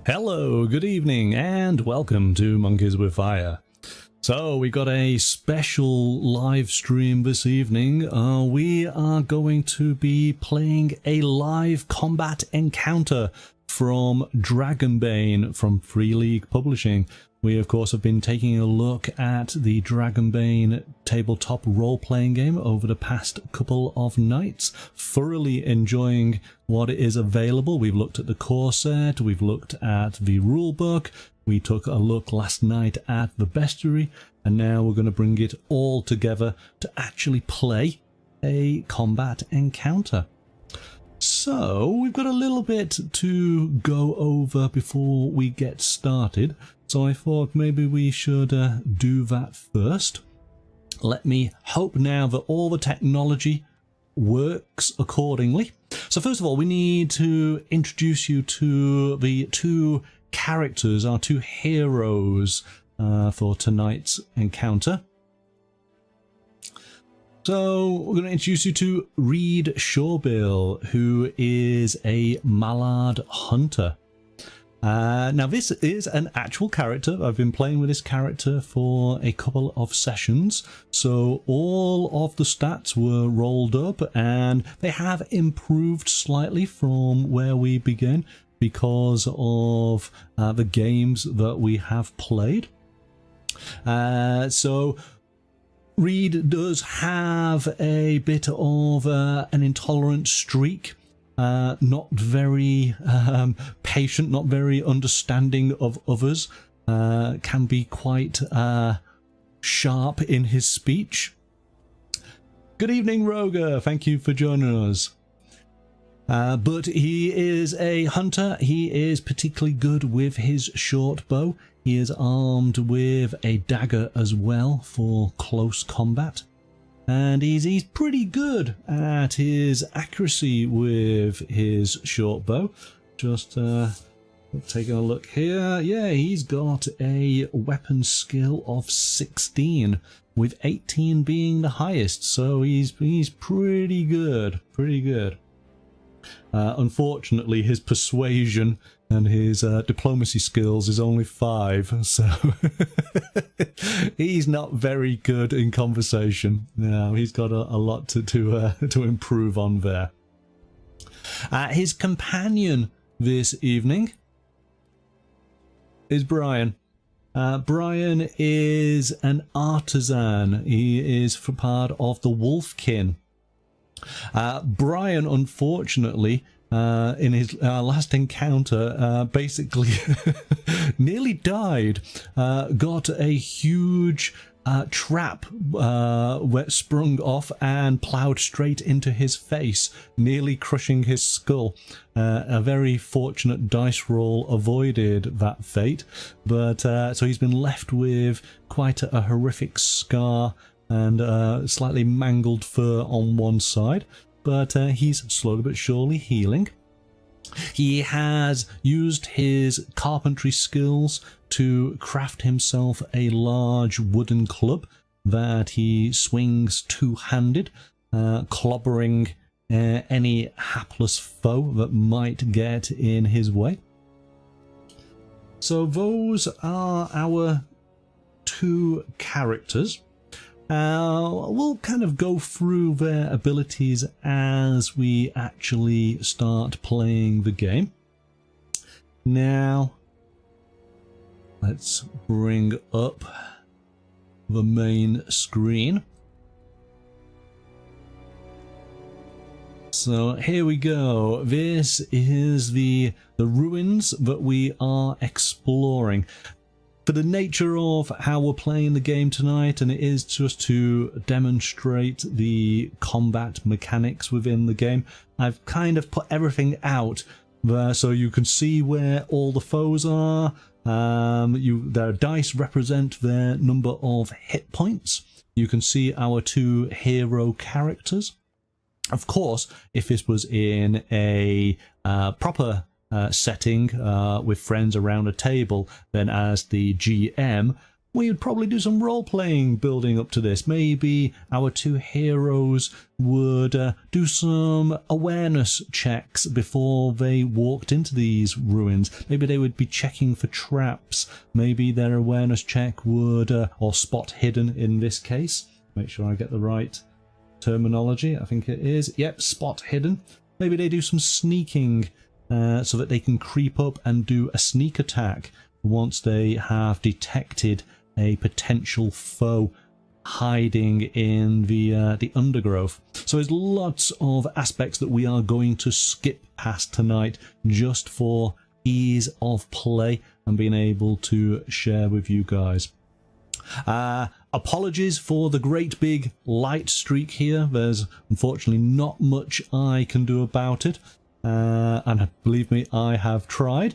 Hello, good evening, and welcome to Monkeys with Fire. So, we've got a special live stream this evening. We are going to be playing a live combat encounter from Dragonbane from Free League Publishing. We, of course, have been taking a look at the Dragonbane tabletop role-playing game over the past couple of nights, thoroughly enjoying what is available. We've looked at the core set, we've looked at the rulebook, we took a look last night at the bestiary, and now we're going to bring it all together to actually play a combat encounter. So, we've got a little bit to go over before we get started. So I thought maybe we should do that first. Let me hope now that all the technology works accordingly. So first of all, we need to introduce you to the two characters, our two heroes for tonight's encounter. So we're going to introduce you to Reed Surebill, who is a Mallard hunter. Now this is an actual character. I've been playing with this character for a couple of sessions, so all of the stats were rolled up and they have improved slightly from where we began because of the games that we have played. So Reed does have a bit of an intolerant streak. Not very patient, not very understanding of others, can be quite sharp in his speech. Good evening, Roger. Thank you for joining us. But he is a hunter. He is particularly good with his short bow. He is armed with a dagger as well for close combat. And he's pretty good at his accuracy with his short bow. Just taking a look here. Yeah, he's got a weapon skill of 16, with 18 being the highest. So he's pretty good, pretty good. Unfortunately, his persuasion and his diplomacy skills is only 5, so he's not very good in conversation. No, he's got a lot to improve on there. His companion this evening is Brian. Brian is an artisan. He is for part of the Wolfkin. Brian, unfortunately, in his last encounter, basically nearly died. Got a huge trap sprung off and ploughed straight into his face, nearly crushing his skull. A very fortunate dice roll avoided that fate, but so he's been left with quite a horrific scar and slightly mangled fur on one side, but he's slowly but surely healing. He has used his carpentry skills to craft himself a large wooden club that he swings two-handed, clobbering any hapless foe that might get in his way. So those are our two characters. We'll kind of go through their abilities as we actually start playing the game. Now, let's bring up the main screen. So here we go. This is the ruins that we are exploring. For the nature of how we're playing the game tonight, and it is just to demonstrate the combat mechanics within the game, I've kind of put everything out there so you can see where all the foes are. Their dice represent their number of hit points. You can see our two hero characters. Of course, if this was in a proper setting with friends around a table, then as the GM, we would probably do some role-playing building up to this. Maybe our two heroes would do some awareness checks before they walked into these ruins. Maybe they would be checking for traps. Maybe their awareness check would, or spot hidden in this case. Make sure I get the right terminology. I think it is. Yep, spot hidden. Maybe they do some sneaking so that they can creep up and do a sneak attack once they have detected a potential foe hiding in the undergrowth. So there's lots of aspects that we are going to skip past tonight just for ease of play and being able to share with you guys. Apologies for the great big light streak here. There's unfortunately not much I can do about it, and believe me, I have tried.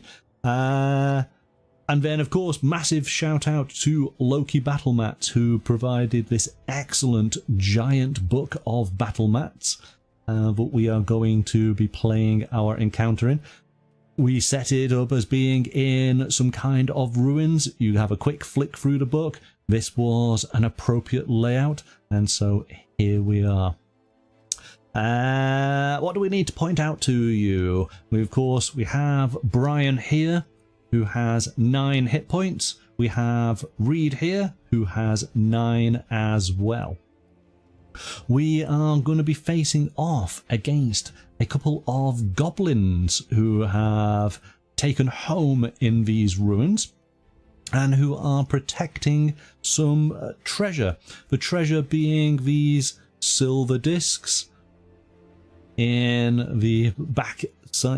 And then, of course, massive shout out to Loke Battle Mats, who provided this excellent Giant Book of Battlemats that we are going to be playing our encounter in. We set it up as being in some kind of ruins. You have a quick flick through the book. This was an appropriate layout, and so here we are. What do we need to point out to you? Of course, we have Brian here, who has 9 hit points. We have Reed here, who has 9 as well. We are going to be facing off against a couple of goblins who have taken home in these ruins and who are protecting some treasure. The treasure being these silver discs in the back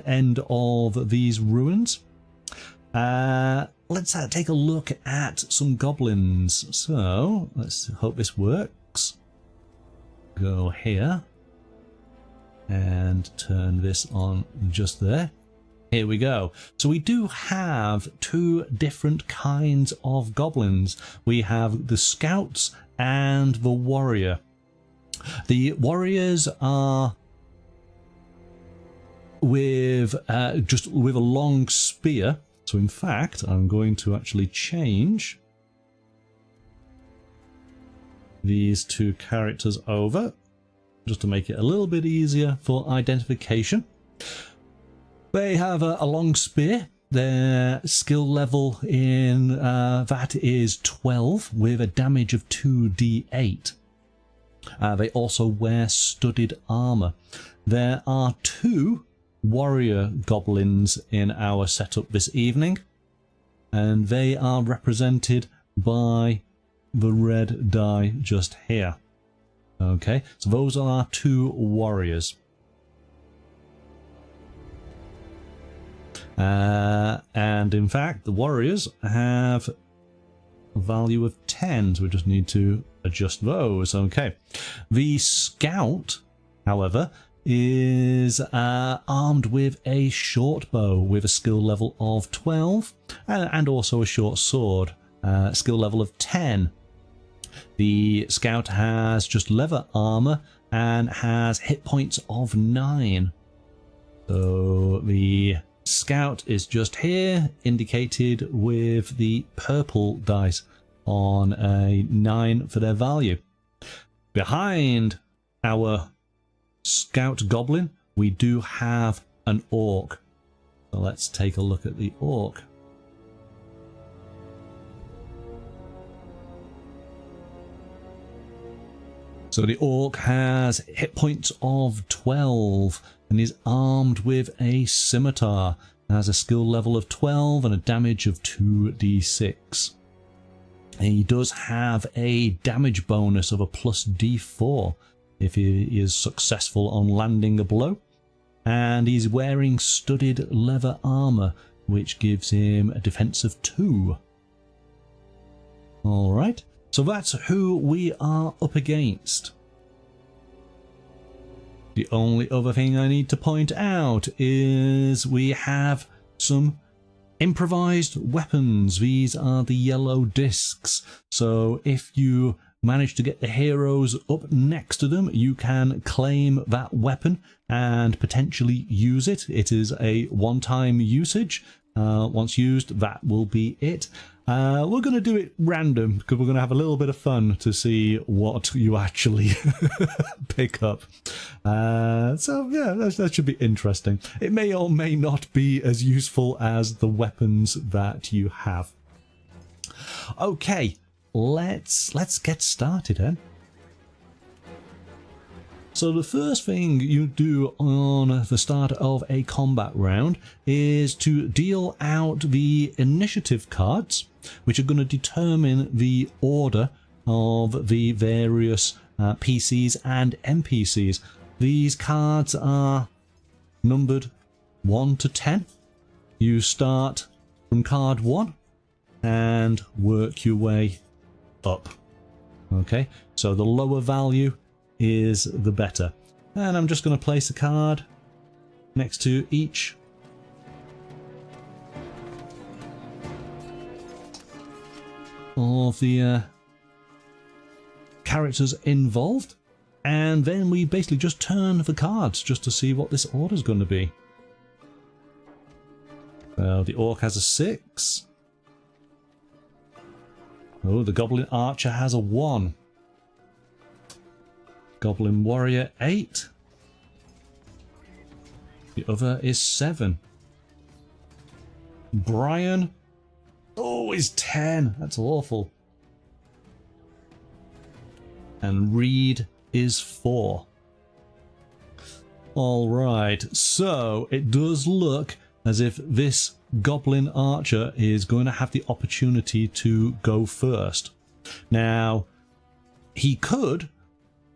end of these ruins. Let's take a look at some goblins. So let's hope this works. Go here and turn this on just there. Here we go. So we do have 2 different kinds of goblins. We have the scouts and the warrior. The warriors are with just with a long spear. So in fact, I'm going to actually change these 2 characters over just to make it a little bit easier for identification. They have a long spear. Their skill level in that is 12 with a damage of 2d8. They also wear studded armor. There are 2 warrior goblins in our setup this evening, and they are represented by the red die just here. Okay, so those are our 2 warriors. And in fact, the warriors have a value of 10, so we just need to adjust those. Okay, the scout, however, is armed with a short bow with a skill level of 12 and also a short sword, skill level of 10. The scout has just leather armor and has hit points of 9. So the scout is just here, indicated with the purple dice on a 9 for their value. Behind our scout goblin, we do have an orc. So let's take a look at the orc. So the orc has hit points of 12 and is armed with a scimitar. Has a skill level of 12 and a damage of 2d6. He does have a damage bonus of a plus d4 if he is successful on landing a blow. And he's wearing studded leather armor, which gives him a defense of 2. Alright, so that's who we are up against. The only other thing I need to point out is we have some improvised weapons. These are the yellow discs. So if you manage to get the heroes up next to them, you can claim that weapon and potentially use it. It is a one-time usage. Once used, that will be it. We're going to do it random because we're going to have a little bit of fun to see what you actually pick up. So yeah, that should be interesting. It may or may not be as useful as the weapons that you have. Okay, let's get started then. So the first thing you do on the start of a combat round is to deal out the initiative cards, which are going to determine the order of the various PCs and NPCs. These cards are numbered 1 to 10. You start from card 1 and work your way up. Okay, so the lower value is the better. And I'm just going to place a card next to each of the characters involved, and then we basically just turn the cards just to see what this order is going to be. Well, the orc has a 6. Oh, the goblin archer has a 1. Goblin warrior 8. The other is 7. Brian, oh, is 10. That's awful. And Reed is 4. Alright, so it does look as if this goblin archer is going to have the opportunity to go first. Now, he could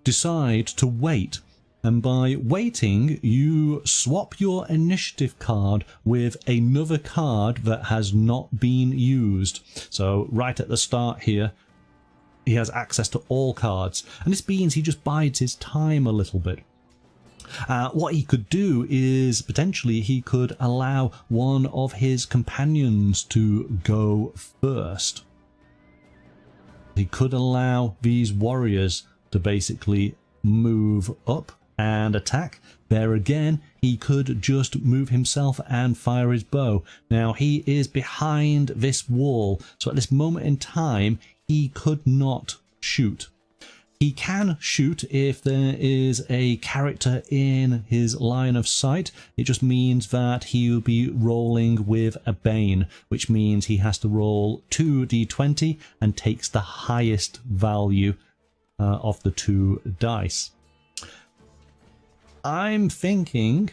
decide to wait, and by waiting you swap your initiative card with another card that has not been used. So right at the start here he has access to all cards, and this means he just bides his time a little bit. What he could do is potentially he could allow one of his companions to go first. He could allow these warriors to basically move up and attack. There again, he could just move himself and fire his bow. Now he is behind this wall, so at this moment in time he could not shoot. He can shoot if there is a character in his line of sight. It just means that he will be rolling with a Bane, which means he has to roll 2d20 and takes the highest value of the 2 dice. I'm thinking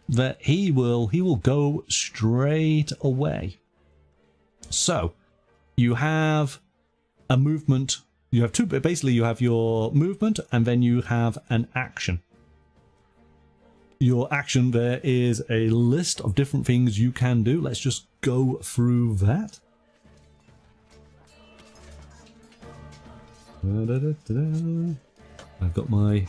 that he will go straight away. So you have a movement. You have two. Basically, you have your movement, and then you have an action. Your action, there is a list of different things you can do. Let's just go through that. I've got my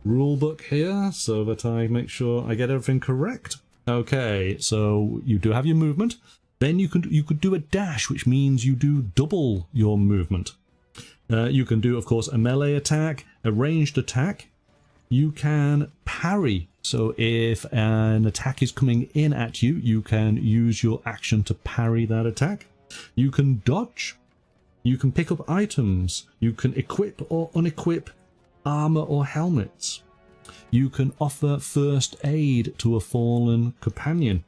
rule book here so that I make sure I get everything correct. Okay, so you do have your movement. Then you could do a dash, which means you do double your movement. You can do, of course, a melee attack, a ranged attack. You can parry. So if an attack is coming in at you, you can use your action to parry that attack. You can dodge. You can pick up items. You can equip or unequip armor or helmets. You can offer first aid to a fallen companion.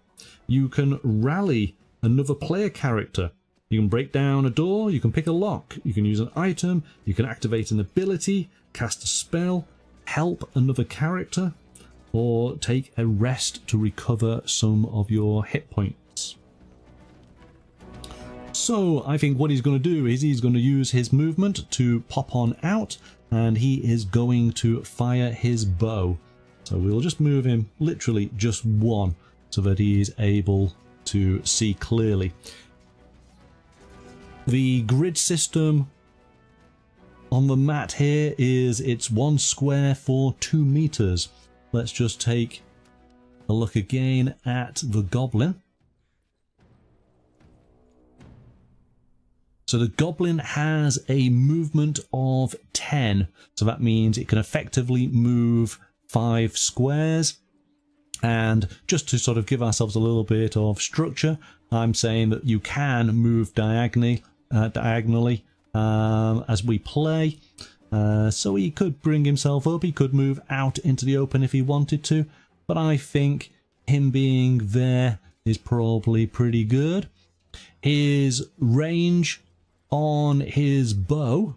You can rally another player character. You can break down a door. You can pick a lock. You can use an item. You can activate an ability, cast a spell, help another character, or take a rest to recover some of your hit points. So I think what he's going to do is he's going to use his movement to pop on out, and he is going to fire his bow. So we'll just move him literally just 1 so that he is able to see clearly. The grid system on the mat here is it's 1 square for 2 meters. Let's just take a look again at the goblin. So the goblin has a movement of 10. So that means it can effectively move 5 squares. And just to sort of give ourselves a little bit of structure, I'm saying that you can move diagonally as we play. So he could bring himself up, he could move out into the open if he wanted to, but I think him being there is probably pretty good. His range on his bow,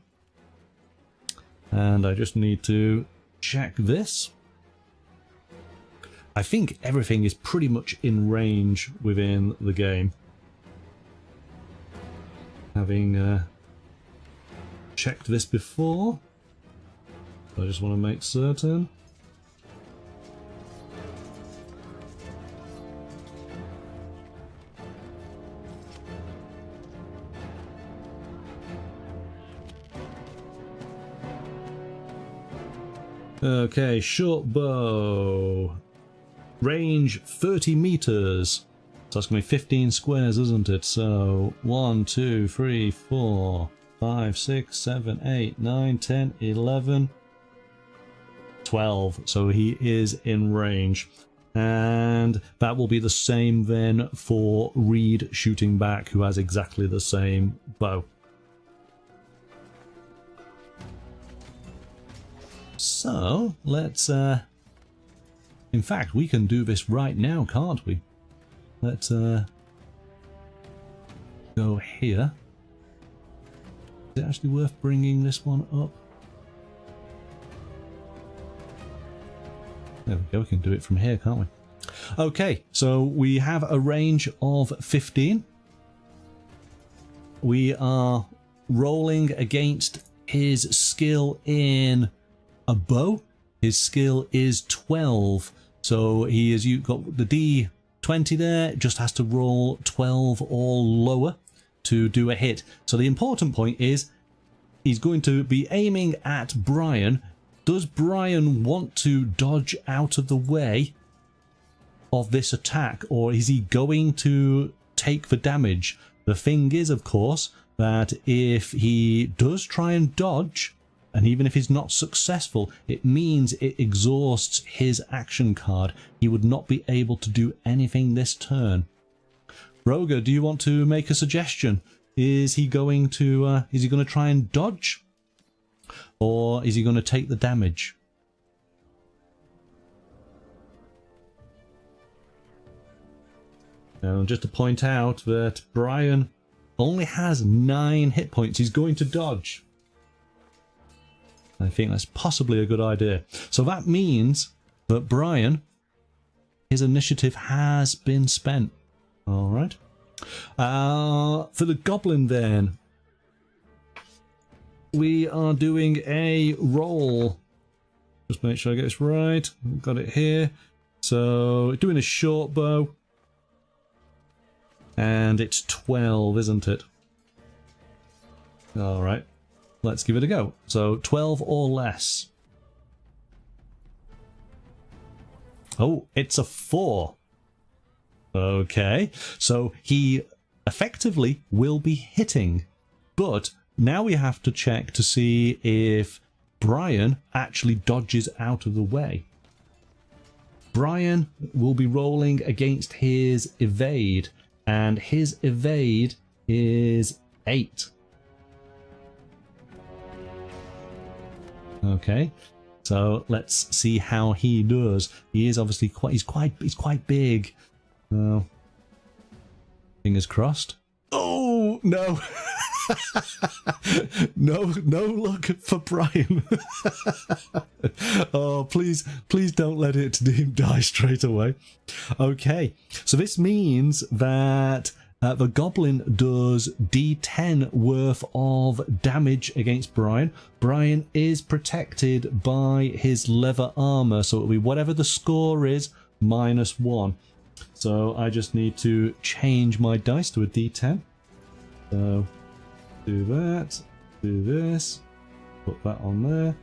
and I just need to check this. I think everything is pretty much in range within the game. Having checked this before, I just want to make certain. Okay, short bow. Range 30 meters. So that's going to be 15 squares, isn't it? So 1, 2, 3, 4, 5, 6, 7, 8, 9, 10, 11, 12. So he is in range. And that will be the same then for Reed shooting back, who has exactly the same bow. So let's in fact, we can do this right now, can't we? Let's go here. Is it actually worth bringing this one up? There we go, we can do it from here, can't we? Okay, so we have a range of 15. We are rolling against his skill in a bow. His skill is 12. So he has got the D20 there, just has to roll 12 or lower to do a hit. So the important point is he's going to be aiming at Brian. Does Brian want to dodge out of the way of this attack, or is he going to take the damage? The thing is, of course, that if he does try and dodge, and even if he's not successful, it means it exhausts his action card. He would not be able to do anything this turn. Roger, do you want to make a suggestion? Is he going to try and dodge? Or is he going to take the damage? Now, just to point out that Brian only has 9 hit points. He's going to dodge. I think that's possibly a good idea. So that means that Brian, his initiative has been spent. All right. For the goblin then, we are doing a roll. Just make sure I get this right. Got it here. So doing a short bow. And it's 12, isn't it? All right. Let's give it a go. So 12 or less. Oh, it's a 4. Okay. So he effectively will be hitting. But now we have to check to see if Brian actually dodges out of the way. Brian will be rolling against his evade. And his evade is 8. Okay, so let's see how he does. He is obviously quite big. Fingers crossed. Oh no. no luck for Brian. Oh, please don't let it die straight away. Okay, so this means that the goblin does D10 worth of damage against Brian. Brian is protected by his leather armor, so it'll be whatever the score is minus 1. So I just need to change my dice to a D10. So do that, do this, put that on there.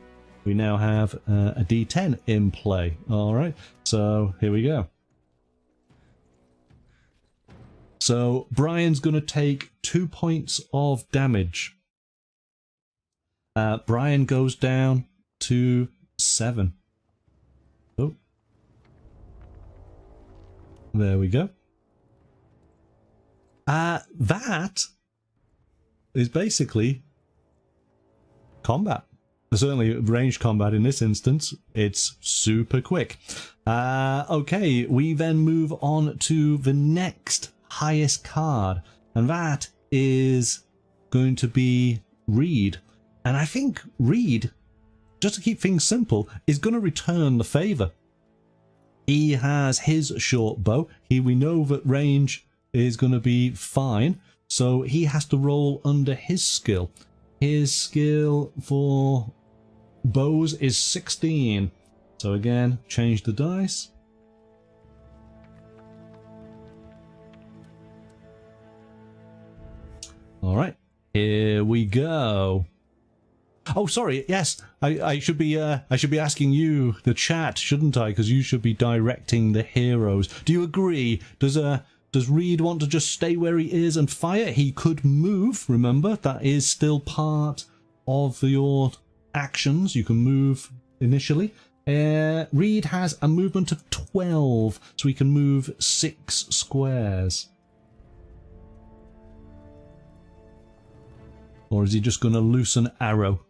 We now have a D10 in play. All right, so here we go. So Brian's going to take 2 points of damage. Brian goes down to 7. Oh. There we go. That is basically combat. Certainly ranged combat in this instance. It's super quick. Okay, we then move on to the next highest card, and that is going to be Reed. And I think Reed, just to keep things simple, is going to return the favor. He has his short bow. We know that range is going to be fine, so he has to roll under his skill. His skill for bows is 16. So again, change the dice. All right, here we go. Oh, sorry. Yes, I should be asking you, the chat, shouldn't I? Because you should be directing the heroes. Do you agree? Does Reed want to just stay where he is and fire? He could move. Remember, that is still part of your actions. You can move initially. Reed has a movement of 12, so he can move 6 squares. Or is he just going to loose an arrow?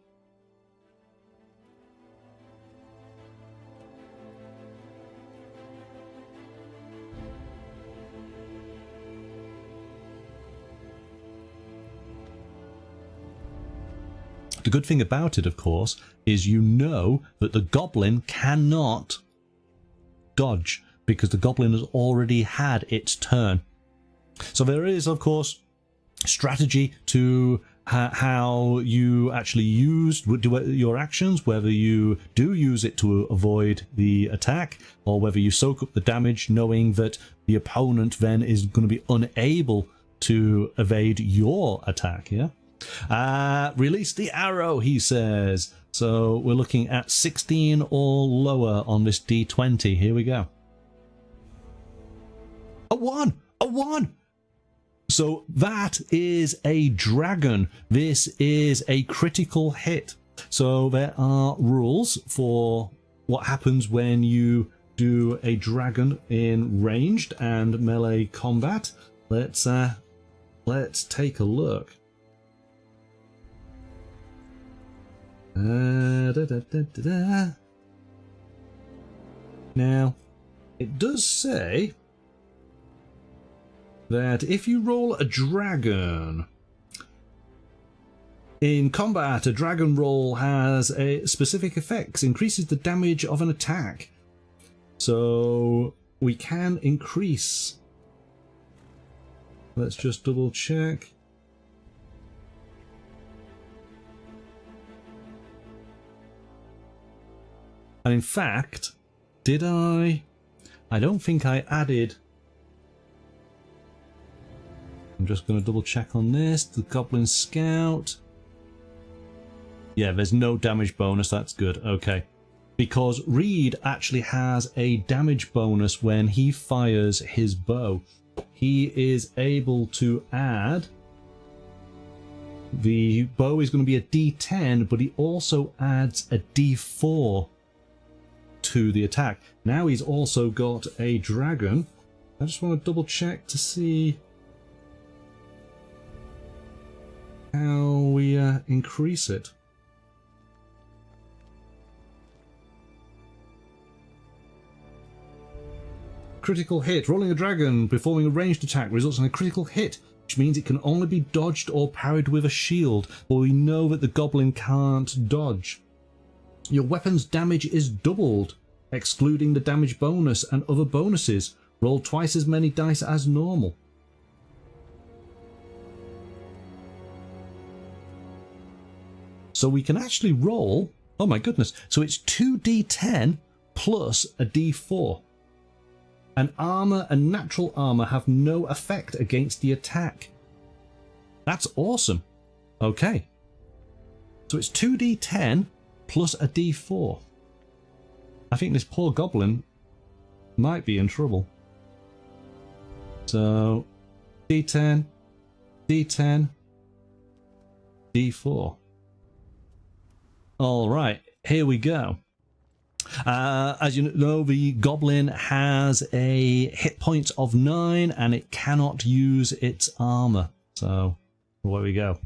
The good thing about it, of course, is you know that the goblin cannot dodge because the goblin has already had its turn. So there is, of course, strategy to how you actually use your actions, whether you do use it to avoid the attack or whether you soak up the damage knowing that the opponent then is going to be unable to evade your attack. Yeah. Release the arrow, he says. So we're looking at 16 or lower on this D20. Here we go. A 1! A 1! So that is a dragon. This is a critical hit. So there are rules for what happens when you do a dragon in ranged and melee combat. Let's take a look. Now, it does say that if you roll a dragon in combat, a dragon roll has a specific effects, increases the damage of an attack. So we can increase. Let's just double check. And in fact, did I don't think I added. I'm just going to double check on this. The Goblin Scout. Yeah, there's no damage bonus. That's good. Okay. Because Reed actually has a damage bonus when he fires his bow. He is able to add. The bow is going to be a D10, but he also adds a D4 to the attack. Now he's also got a dragon. I just want to double check to see how we increase it. Critical hit. Rolling a dragon, performing a ranged attack results in a critical hit, which means it can only be dodged or parried with a shield, but we know that the goblin can't dodge. Your weapon's damage is doubled, excluding the damage bonus and other bonuses. Roll twice as many dice as normal. So we can actually roll, oh my goodness, so it's 2d10 plus a d4. And armor and natural armor have no effect against the attack. That's awesome. Okay. So it's 2d10 plus a d4. I think this poor goblin might be in trouble. So D10, D10, D4. All right, here we go. As you know, the goblin has a hit point of 9 and it cannot use its armor. So, away we go.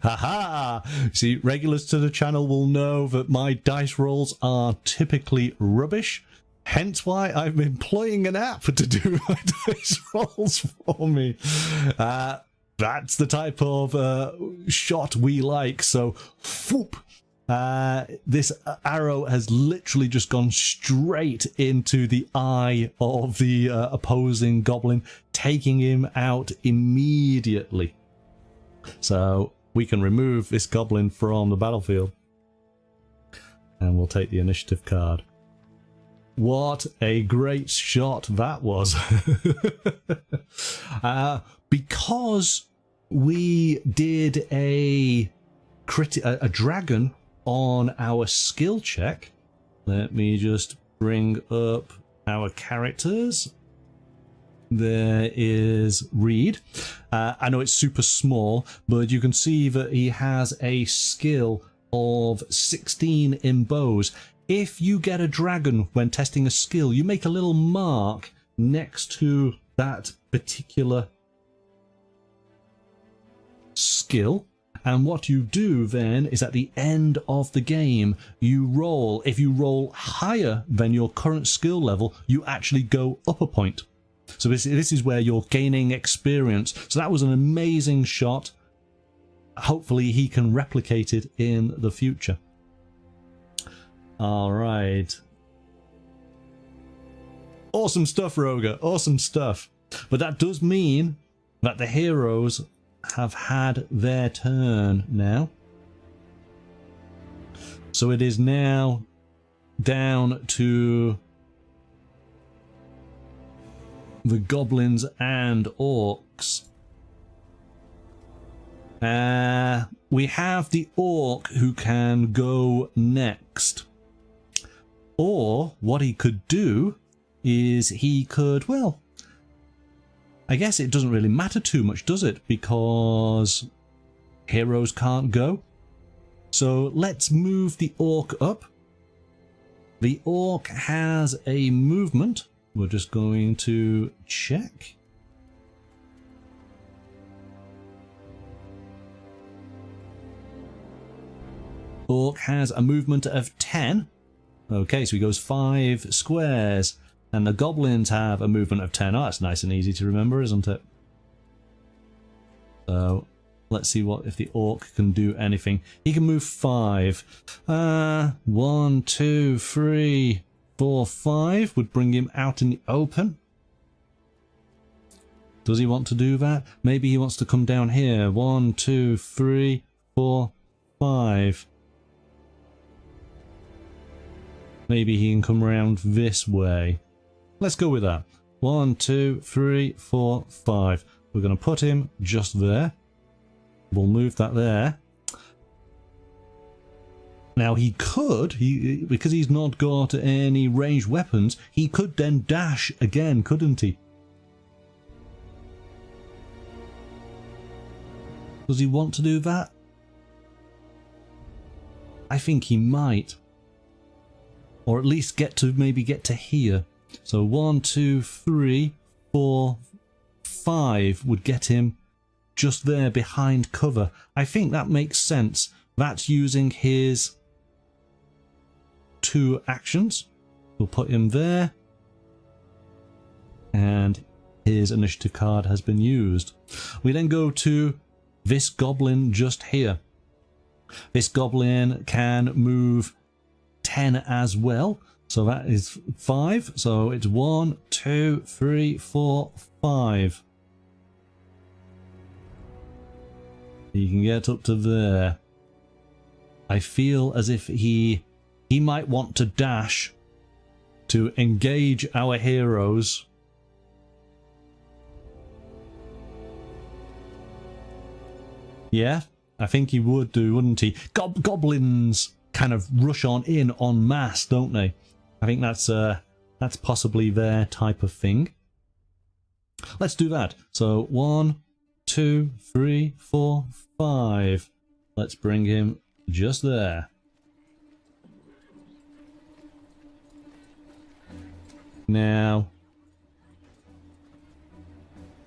Haha! See, regulars to the channel will know that my dice rolls are typically rubbish. Hence why I'm employing an app to do my dice rolls for me. That's the type of shot we like. So, whoop! This arrow has literally just gone straight into the eye of the opposing goblin, taking him out immediately. So we can remove this goblin from the battlefield. And we'll take the initiative card. What a great shot that was. Because we did a dragon on our skill check. Let me just bring up our characters. There is Reed. I know it's super small, but you can see that he has a skill of 16 in bows. If you get a dragon when testing a skill, you make a little mark next to that particular skill. And what you do then is at the end of the game, you roll. If you roll higher than your current skill level, you actually go up a point. So this is where you're gaining experience. So that was an amazing shot. Hopefully he can replicate it in the future. All right. Awesome stuff, Roger. Awesome stuff. But that does mean that the heroes have had their turn now. So it is now down to the goblins and orcs. We have the orc who can go next. Or what he could do is he could, well, I guess it doesn't really matter too much, does it? Because heroes can't go. So let's move the orc up. The orc has a movement. We're just going to check. Orc has a movement of 10. Okay, so he goes 5 squares. And the goblins have a movement of 10. Oh, that's nice and easy to remember, isn't it? So let's see what if the orc can do anything. He can move 5. 1, 2, 3, 4, 5 would bring him out in the open. Does he want to do that? Maybe he wants to come down here. 1, 2, 3, 4, 5. Maybe he can come around this way. Let's go with that. 1, 2, 3, 4, 5. We're going to put him just there. We'll move that there. Now he could, because he's not got any ranged weapons, he could then dash again, couldn't he? Does he want to do that? I think he might. Or at least maybe get to here. So 1, 2, 3, 4, 5 would get him just there behind cover. I think that makes sense. That's using his 2 actions. We'll put him there. And his initiative card has been used. We then go to this goblin just here. This goblin can move 10 as well. So that is 5. So it's 1, 2, 3, 4, 5. You can get up to there. I feel as if he might want to dash to engage our heroes. Yeah, I think he would do, wouldn't he? Goblins kind of rush on in en masse, don't they? I think that's possibly their type of thing. Let's do that. So 1, 2, 3, 4, 5. Let's bring him just there. Now,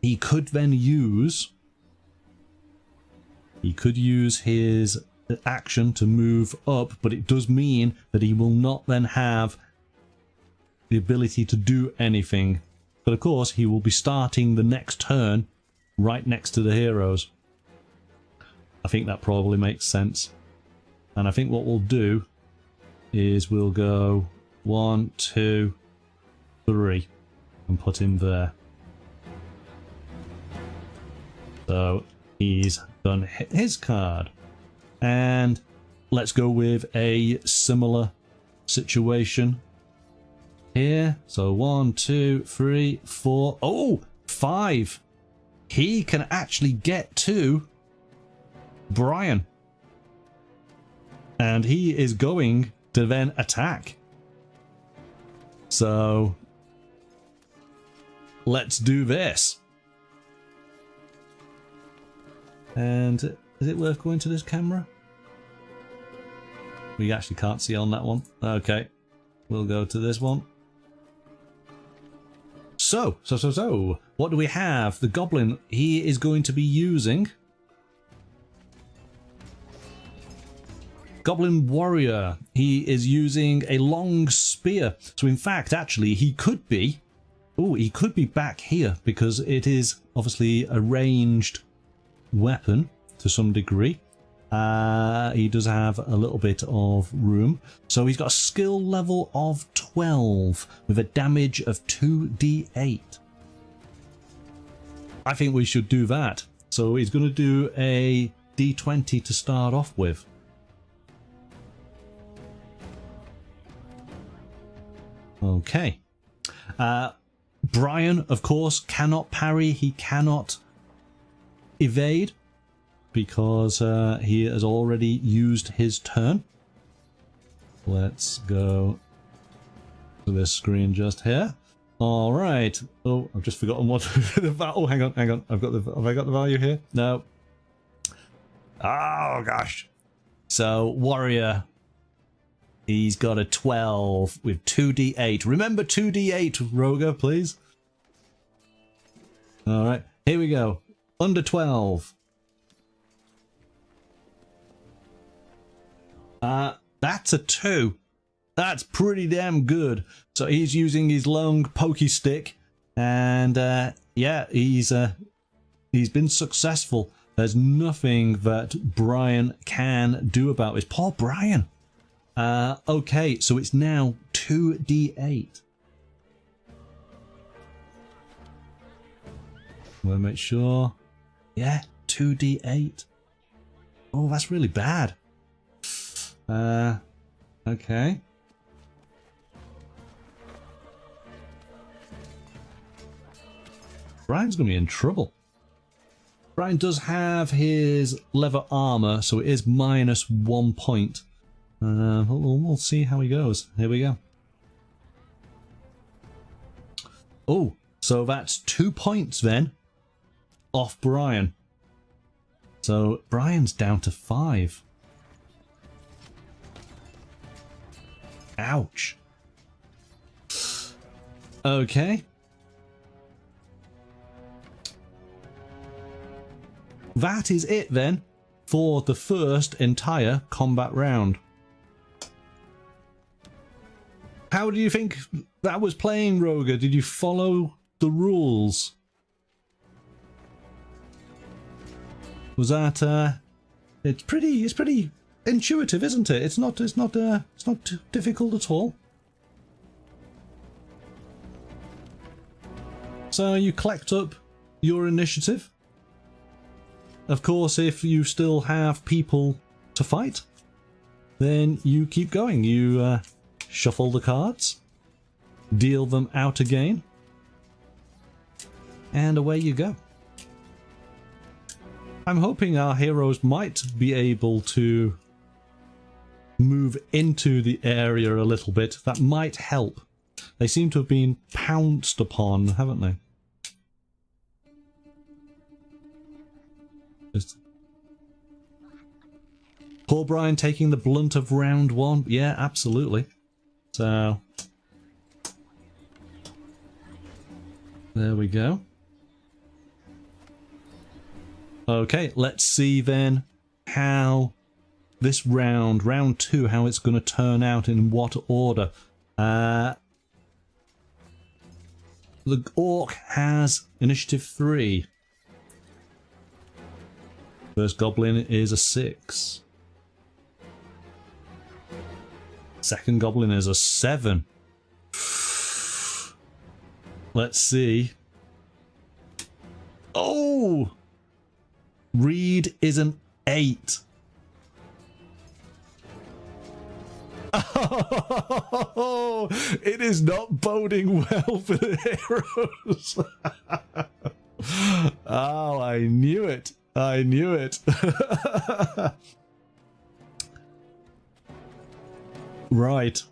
he could then use... He could use his action to move up, but it does mean that he will not then have the ability to do anything. But of course, he will be starting the next turn right next to the heroes. I think that probably makes sense. And I think what we'll do is we'll go 1, 2, 3 and put him there. So he's done his card. And let's go with a similar situation here. So 1, 2, 3, 4. Oh, 5. He can actually get to Brian. And he is going to then attack. So let's do this. And is it worth going to this camera? We actually can't see on that one. Okay, we'll go to this one. So, what do we have? The goblin, he is going to be using Goblin Warrior. He is using a long spear. So in fact, actually, he could be... Oh, he could be back here because it is obviously a ranged weapon to some degree. He does have a little bit of room. So he's got a skill level of 12 with a damage of 2d8. I think we should do that. So he's going to do a d20 to start off with. Okay. Brian, of course, cannot parry. He cannot evade because he has already used his turn. Let's go to this screen just here. All right. Oh, I've just forgotten what the value. Oh, hang on. Have I got the value here? No. Oh gosh. So Warrior, he's got a 12 with 2d8. Remember 2d8, Roger, please. All right, here we go. Under 12. That's a 2. That's pretty damn good. So he's using his long pokey stick, and yeah, he's been successful. There's nothing that Brian can do about this. Poor Brian. Okay, so it's now 2d8. We'll make sure. Yeah, 2d8. Oh, that's really bad. Okay. Brian's going to be in trouble. Brian does have his leather armor, so it is -1 point. We'll see how he goes. Here we go. Oh, so that's 2 points then off Brian. So Brian's down to 5. Ouch. Okay. That is it then for the first entire combat round. How do you think that was playing, Roger? Did you follow the rules? Was that it's pretty intuitive, isn't it? It's not too difficult at all. So you collect up your initiative. Of course, if you still have people to fight, then you keep going. You shuffle the cards, deal them out again, and away you go. I'm hoping our heroes might be able to move into the area a little bit. That might help. They seem to have been pounced upon, haven't they? Just... Poor Brian taking the blunt of round one. Yeah, absolutely. So... there we go. Okay, let's see then how this round 2, how it's going to turn out, in what order. The Orc has initiative 3. First Goblin is a 6. Second Goblin is a 7. Let's see. Oh! Reed is an 8. Oh, it is not boding well for the heroes. Oh, I knew it. I knew it. Right.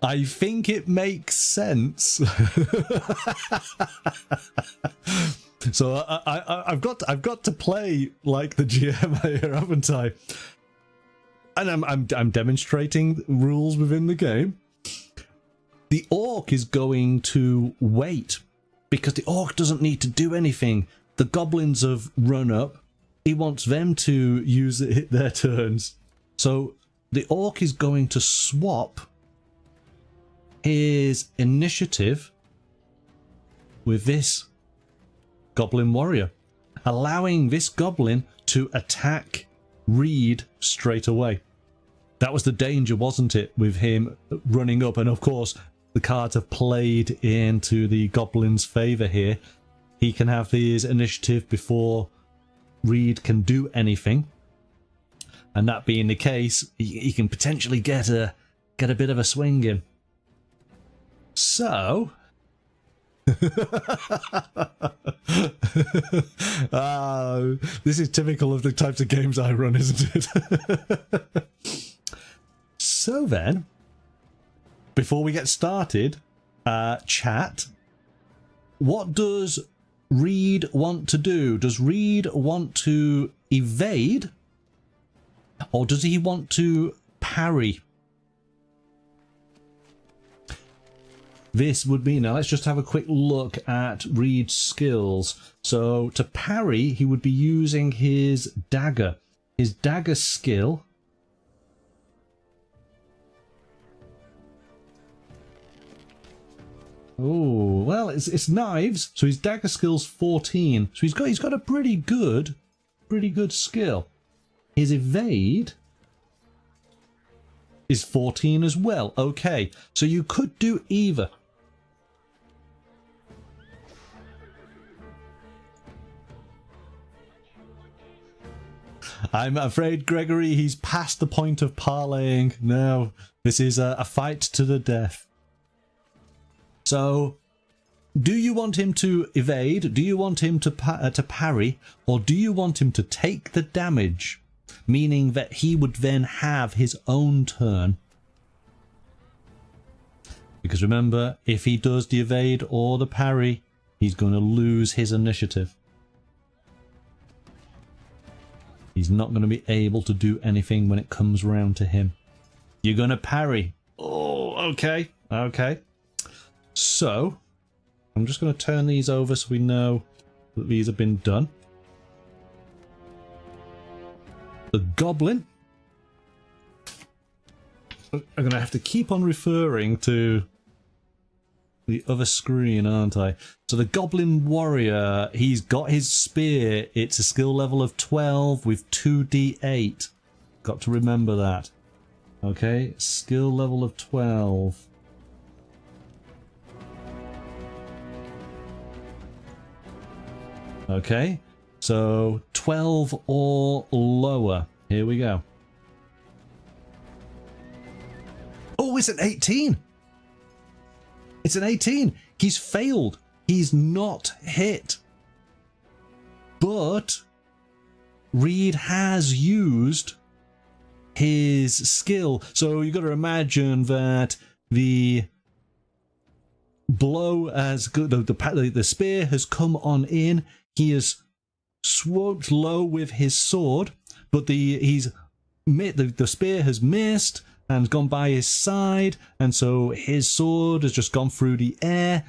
I think it makes sense. So I've got to play like the GM here, haven't I? And I'm demonstrating rules within the game. The Orc is going to wait because the Orc doesn't need to do anything. The Goblins have run up. He wants them to use their turns. So the Orc is going to swap his initiative with this Goblin Warrior, allowing this Goblin to attack Reed straight away. That was the danger, wasn't it, with him running up? And of course, the cards have played into the Goblin's favour here. He can have his initiative before Reed can do anything. And that being the case, he can potentially get a bit of a swing in. So... this is typical of the types of games I run, isn't it? So then, before we get started, chat, what does Reed want to do? Does Reed want to evade, or does he want to parry? This would be, now let's just have a quick look at Reed's skills. So to parry, he would be using his dagger. His dagger skill. Oh, well, it's knives. So his dagger skill's 14. So he's got a pretty good skill. His evade is 14 as well. Okay, so you could do either. I'm afraid, Gregory, he's past the point of parlaying. No, this is a fight to the death. So, do you want him to evade? Do you want him to parry? Or do you want him to take the damage? Meaning that he would then have his own turn. Because remember, if he does the evade or the parry, he's going to lose his initiative. He's not going to be able to do anything when it comes round to him. You're going to parry. Oh, okay. Okay. So, I'm just going to turn these over so we know that these have been done. The Goblin. I'm going to have to keep on referring to the other screen, aren't I? So the Goblin Warrior, he's got his spear. It's a skill level of 12 with 2d8. Got to remember that. Okay, skill level of 12. Okay, so 12 or lower. Here we go. Oh, it's an 18. It's an 18. He's failed. He's not hit. But Reed has used his skill. So you got to imagine that the blow has the spear has come on in. He has swooped low with his sword, but the spear has missed and gone by his side, and so his sword has just gone through the air.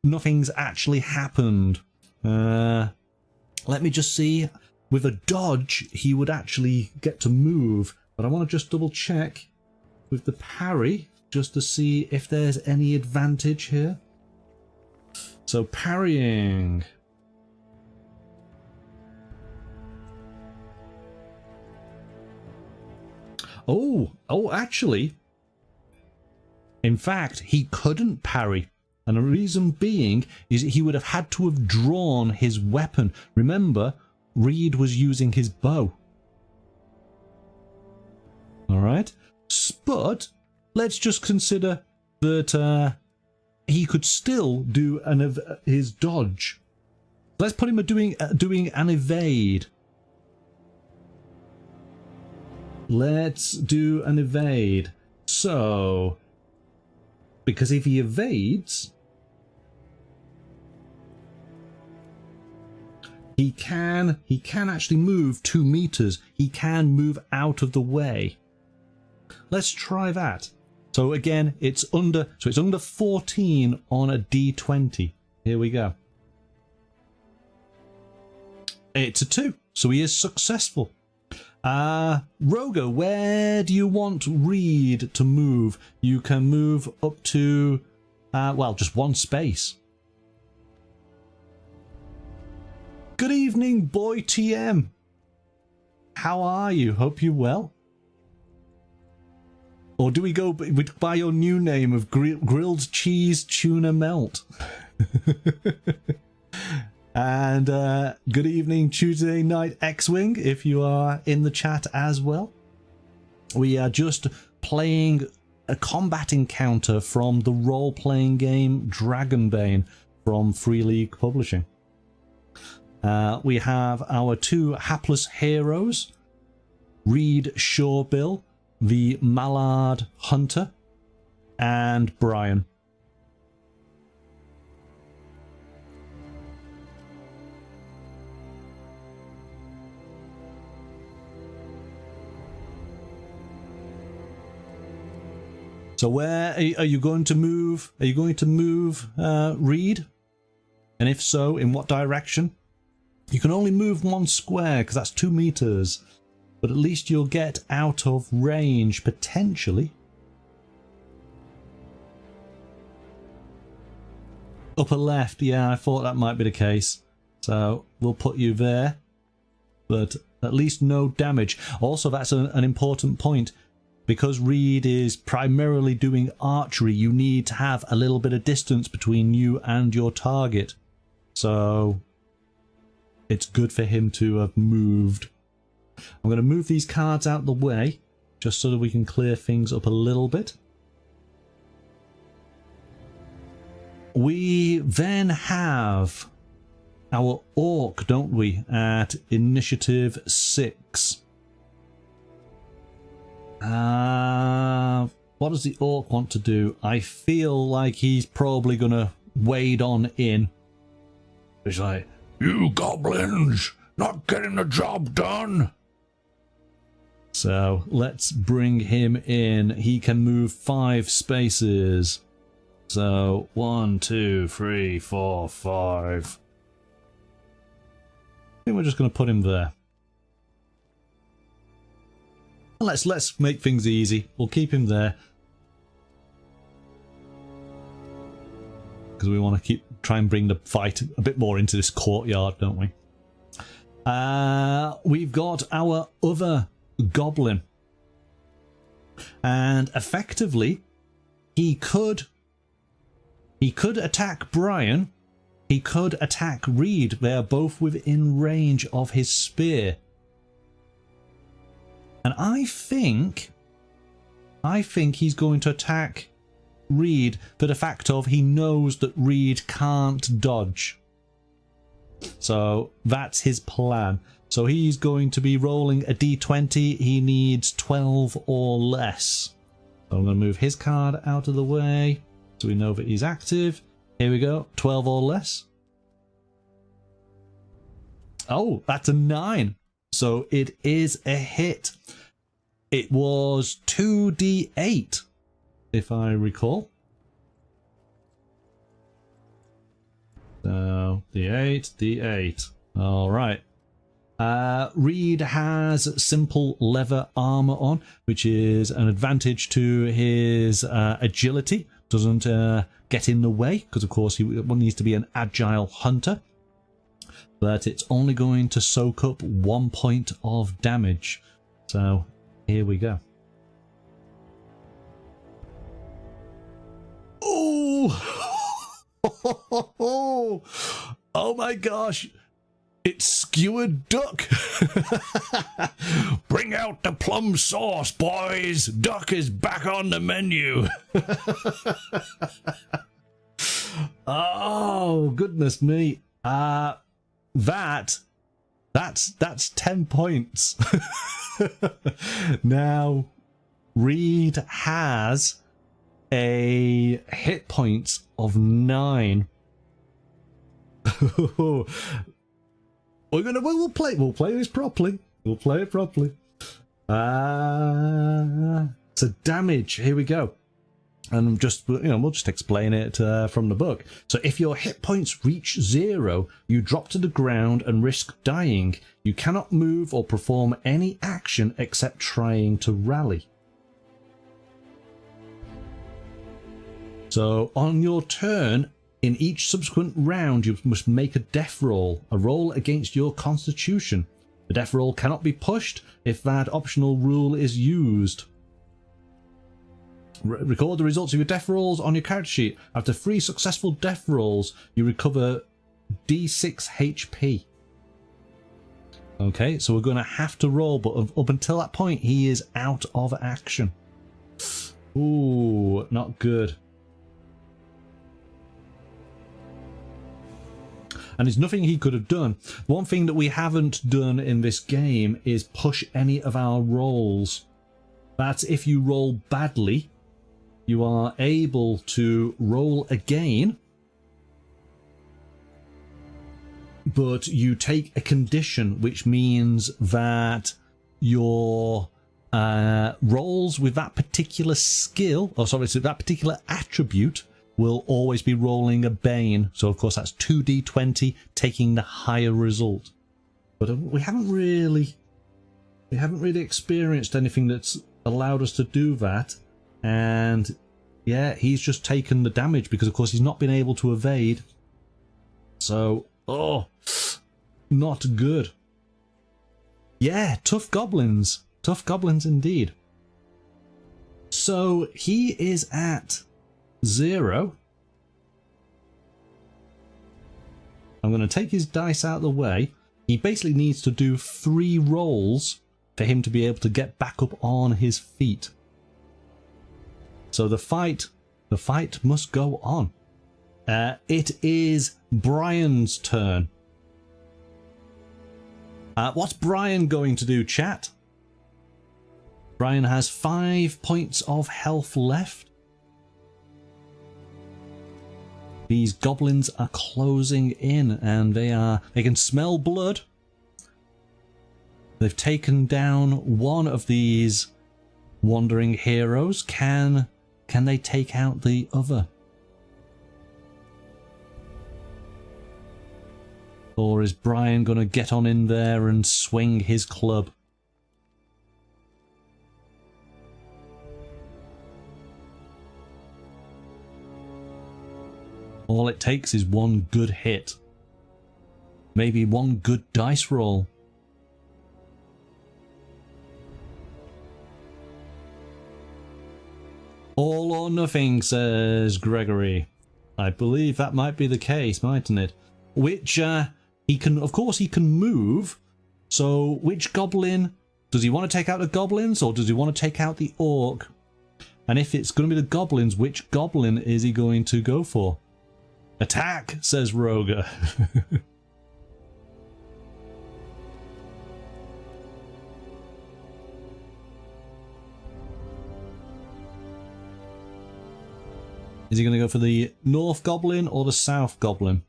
Nothing's actually happened. Let me just see. With a dodge, he would actually get to move, but I want to just double check with the parry just to see if there's any advantage here. So parrying. Oh, actually, in fact, he couldn't parry. And the reason being is he would have had to have drawn his weapon. Remember, Reed was using his bow. Alright, but let's just consider that he could still do his dodge. Let's put him doing an evade. Let's do an evade. So, because if he evades, he can actually move 2 meters. He can move out of the way. Let's try that. So again, it's under 14 on a D20. Here we go. It's a 2, so he is successful. Roger, where do you want Reed to move? You can move up to, well, just 1 space. Good evening, boy TM. How are you? Hope you're well. Or do we go by your new name of grilled cheese tuna melt? And good evening, Tuesday Night X-Wing, if you are in the chat as well. We are just playing a combat encounter from the role-playing game Dragonbane from Free League Publishing. We have our 2 hapless heroes, Reed Surebill, the Mallard Hunter, and Brian. So where are you going to move? Are you going to move Reed? And if so, in what direction? You can only move 1 square because that's 2 meters. But at least you'll get out of range, potentially. Upper left, yeah, I thought that might be the case. So we'll put you there. But at least no damage. Also, that's an important point. Because Reed is primarily doing archery, you need to have a little bit of distance between you and your target. So it's good for him to have moved. I'm going to move these cards out the way, just so that we can clear things up a little bit. We then have our orc, don't we, at initiative 6. What does the orc want to do? I feel like he's probably going to wade on in. He's like, "You goblins, not getting the job done." So let's bring him in. He can move 5 spaces. So 1, 2, 3, 4, 5. I think we're just going to put him there. Let's make things easy. We'll keep him there because we want to try and bring the fight a bit more into this courtyard, don't we? We've got our other goblin, and effectively he could attack Brian. He could attack Reed. They are both within range of his spear. And I think he's going to attack Reed for the fact of he knows that Reed can't dodge. So that's his plan. So he's going to be rolling a d20. He needs 12 or less. So I'm going to move his card out of the way so we know that he's active. Here we go. 12 or less. Oh, that's a 9. So it is a hit. It was 2d8, if I recall. So, d8, d8. All right. Reed has simple leather armor on, which is an advantage to his agility. Doesn't get in the way, because of course he needs to be an agile hunter. But it's only going to soak up 1 point of damage. So here we go. Oh! Oh my gosh! It's skewered duck! Bring out the plum sauce, boys! Duck is back on the menu! Oh, goodness me. That's 10 points. Now, Reed has a hit points of 9. We'll play this properly. We'll play it properly. So damage. Here we go. And just, we'll just explain it from the book. So if your hit points reach 0, you drop to the ground and risk dying. You cannot move or perform any action except trying to rally. So on your turn, in each subsequent round, you must make a death roll, a roll against your constitution. The death roll cannot be pushed if that optional rule is used. Record the results of your death rolls on your character sheet. After 3 successful death rolls, you recover d6 HP. Okay, so we're going to have to roll, but up until that point, he is out of action. Ooh, not good. And there's nothing he could have done. One thing that we haven't done in this game is push any of our rolls. That's if you roll badly, you are able to roll again, but you take a condition, which means that your rolls with that particular skill, or sorry, so that particular attribute, will always be rolling a bane. So of course that's 2d20, taking the higher result. But we haven't really experienced anything that's allowed us to do that. And yeah, he's just taken the damage because of course he's not been able to evade. So, oh, not good. Yeah, tough goblins. Tough goblins indeed. So he is at 0. I'm going to take his dice out of the way. He basically needs to do 3 rolls for him to be able to get back up on his feet. So the fight must go on. It is Brian's turn. What's Brian going to do, chat? Brian has 5 points of health left. These goblins are closing in, and they can smell blood. They've taken down one of these wandering heroes. Can they take out the other? Or is Brian going to get on in there and swing his club? All it takes is one good hit. Maybe one good dice roll. All or nothing, says Gregory. I believe that might be the case, mightn't it? Which, he can, of course he can move. So which goblin, does he want to take out the goblins or does he want to take out the orc? And if it's going to be the goblins, which goblin is he going to go for? Attack, says Roger. Is he going to go for the North Goblin or the South Goblin?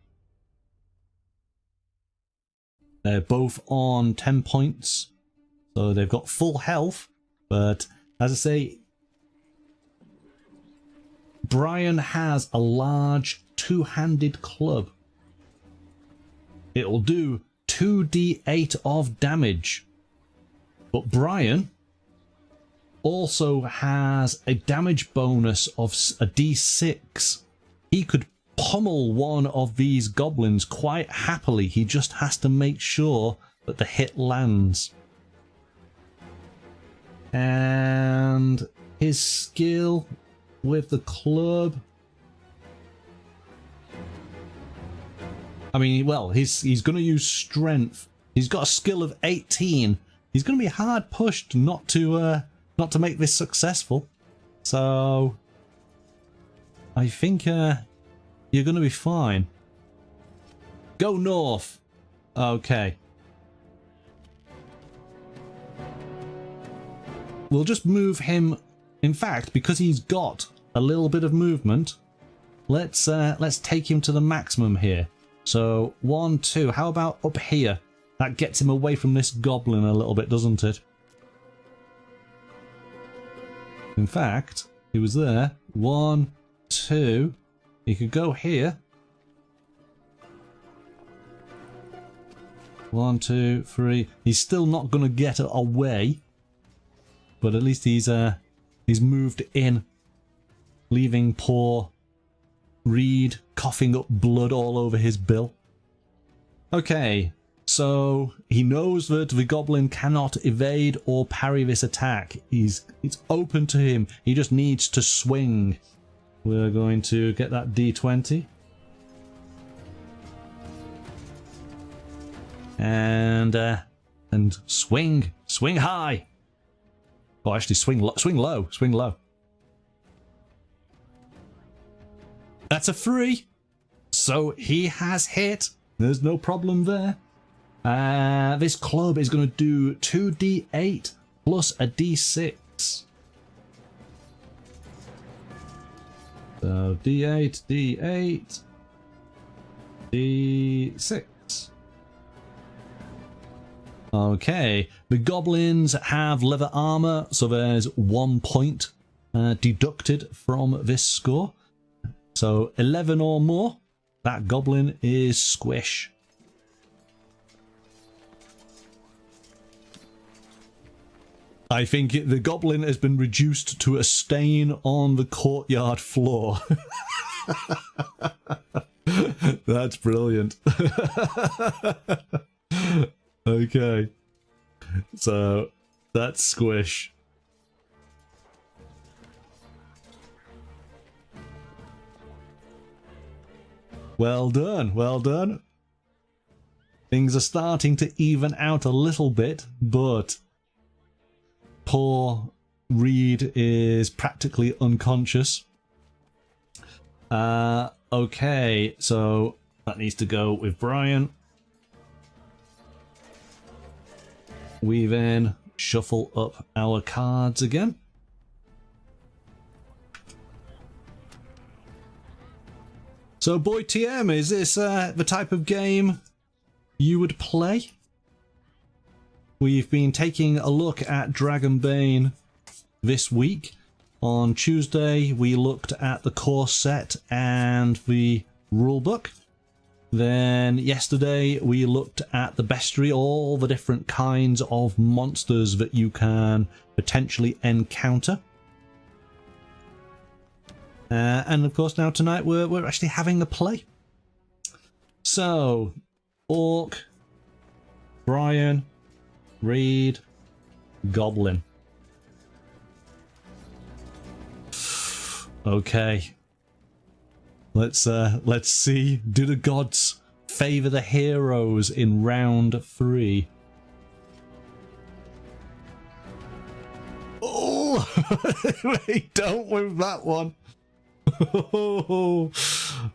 They're both on 10 points. So they've got full health. But as I say, Brian has a large two-handed club. It'll do 2d8 of damage. But Brian also has a damage bonus of a d6. He could pummel one of these goblins quite happily. He just has to make sure that the hit lands. And his skill with the club, I mean, well, he's going to use strength. He's got a skill of 18. He's going to be hard pushed not to make this successful. So I think you're going to be fine. Go north. Okay. We'll just move him. In fact, because he's got a little bit of movement, let's take him to the maximum here. So 1, 2. How about up here? That gets him away from this goblin a little bit, doesn't it? In fact, he was there. 1, 2. He could go here. 1, 2, 3. He's still not going to get away, but at least he's moved in, leaving poor Reed coughing up blood all over his bill. Okay, so he knows that the goblin cannot evade or parry this attack. It's open to him. He just needs to swing. We're going to get that d20. And swing high. Oh, actually, swing low. That's a 3. So he has hit. There's no problem there. This club is going to do 2d8 plus a d6. So d8, d6. Okay, the goblins have leather armor, so there's 1 point deducted from this score. So 11 or more, that goblin is squish. I think the goblin has been reduced to a stain on the courtyard floor. That's brilliant. Okay, so that's squish. Well done, well done. Things are starting to even out a little bit, but poor Reed is practically unconscious. Okay, so that needs to go with Brian. We then shuffle up our cards again. So, Boy TM, is this the type of game you would play? We've been taking a look at Dragonbane this week. On Tuesday, we looked at the core set and the rulebook. Then yesterday we looked at the bestiary, all the different kinds of monsters that you can potentially encounter. And of course now tonight we're actually having a play. So, Orc, Brian, Reed, Goblin. Okay. Let's see. Do the gods favor the heroes in round 3? Oh, they don't with that one.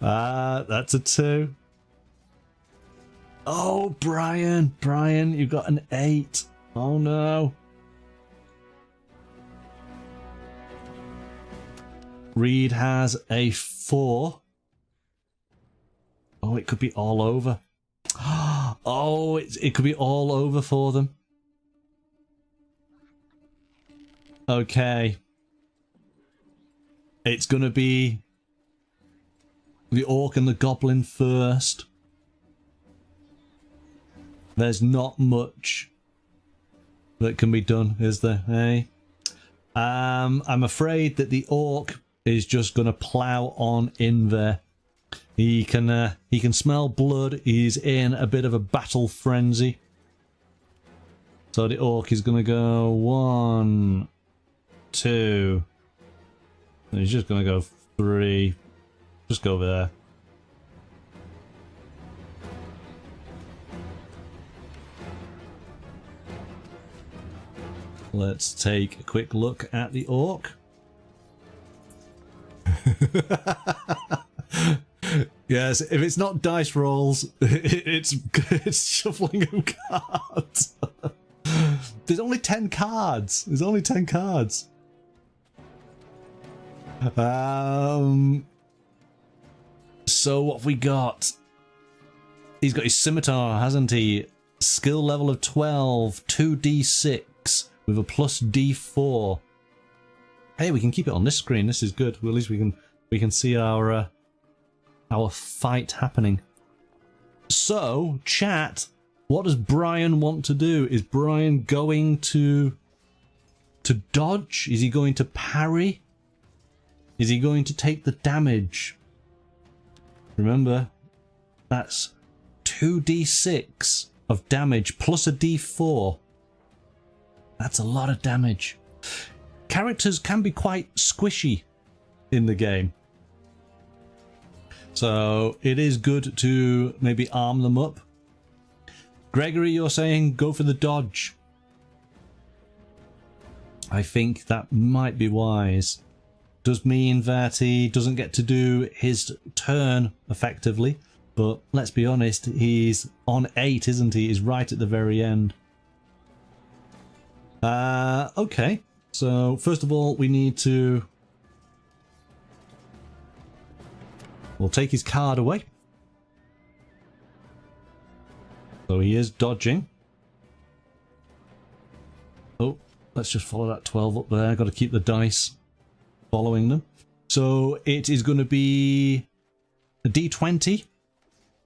That's a 2. Oh, Brian, you got an 8. Oh no. Reed has a 4. Oh, it could be all over. Oh, it could be all over for them. Okay. It's going to be the orc and the goblin first. There's not much that can be done, is there? Hey? I'm afraid that the orc is just going to plow on in there. He can smell blood. He's in a bit of a battle frenzy. So the orc is going to go 1, 2. And he's just going to go 3. Just go over there. Let's take a quick look at the orc. Yes, if it's not dice rolls, it's shuffling of cards. There's only 10 cards. There's only 10 cards. So what have we got? He's got his scimitar, hasn't he? Skill level of 12, 2d6 with a plus d4. Hey, we can keep it on this screen. This is good. Well, at least we can see our fight happening. So, chat, what does Brian want to do? Is Brian going to dodge? Is he going to parry? Is he going to take the damage? Remember, that's 2d6 of damage plus a d4. That's a lot of damage. Characters can be quite squishy in the game. So it is good to maybe arm them up. Gregory, you're saying go for the dodge. I think that might be wise. Does mean that he doesn't get to do his turn effectively, but let's be honest, he's on 8, isn't he? He's right at the very end. Okay, so first of all we need to... We'll take his card away. So he is dodging. Oh, let's just follow that 12 up there. Got to keep the dice following them. So it is going to be a d20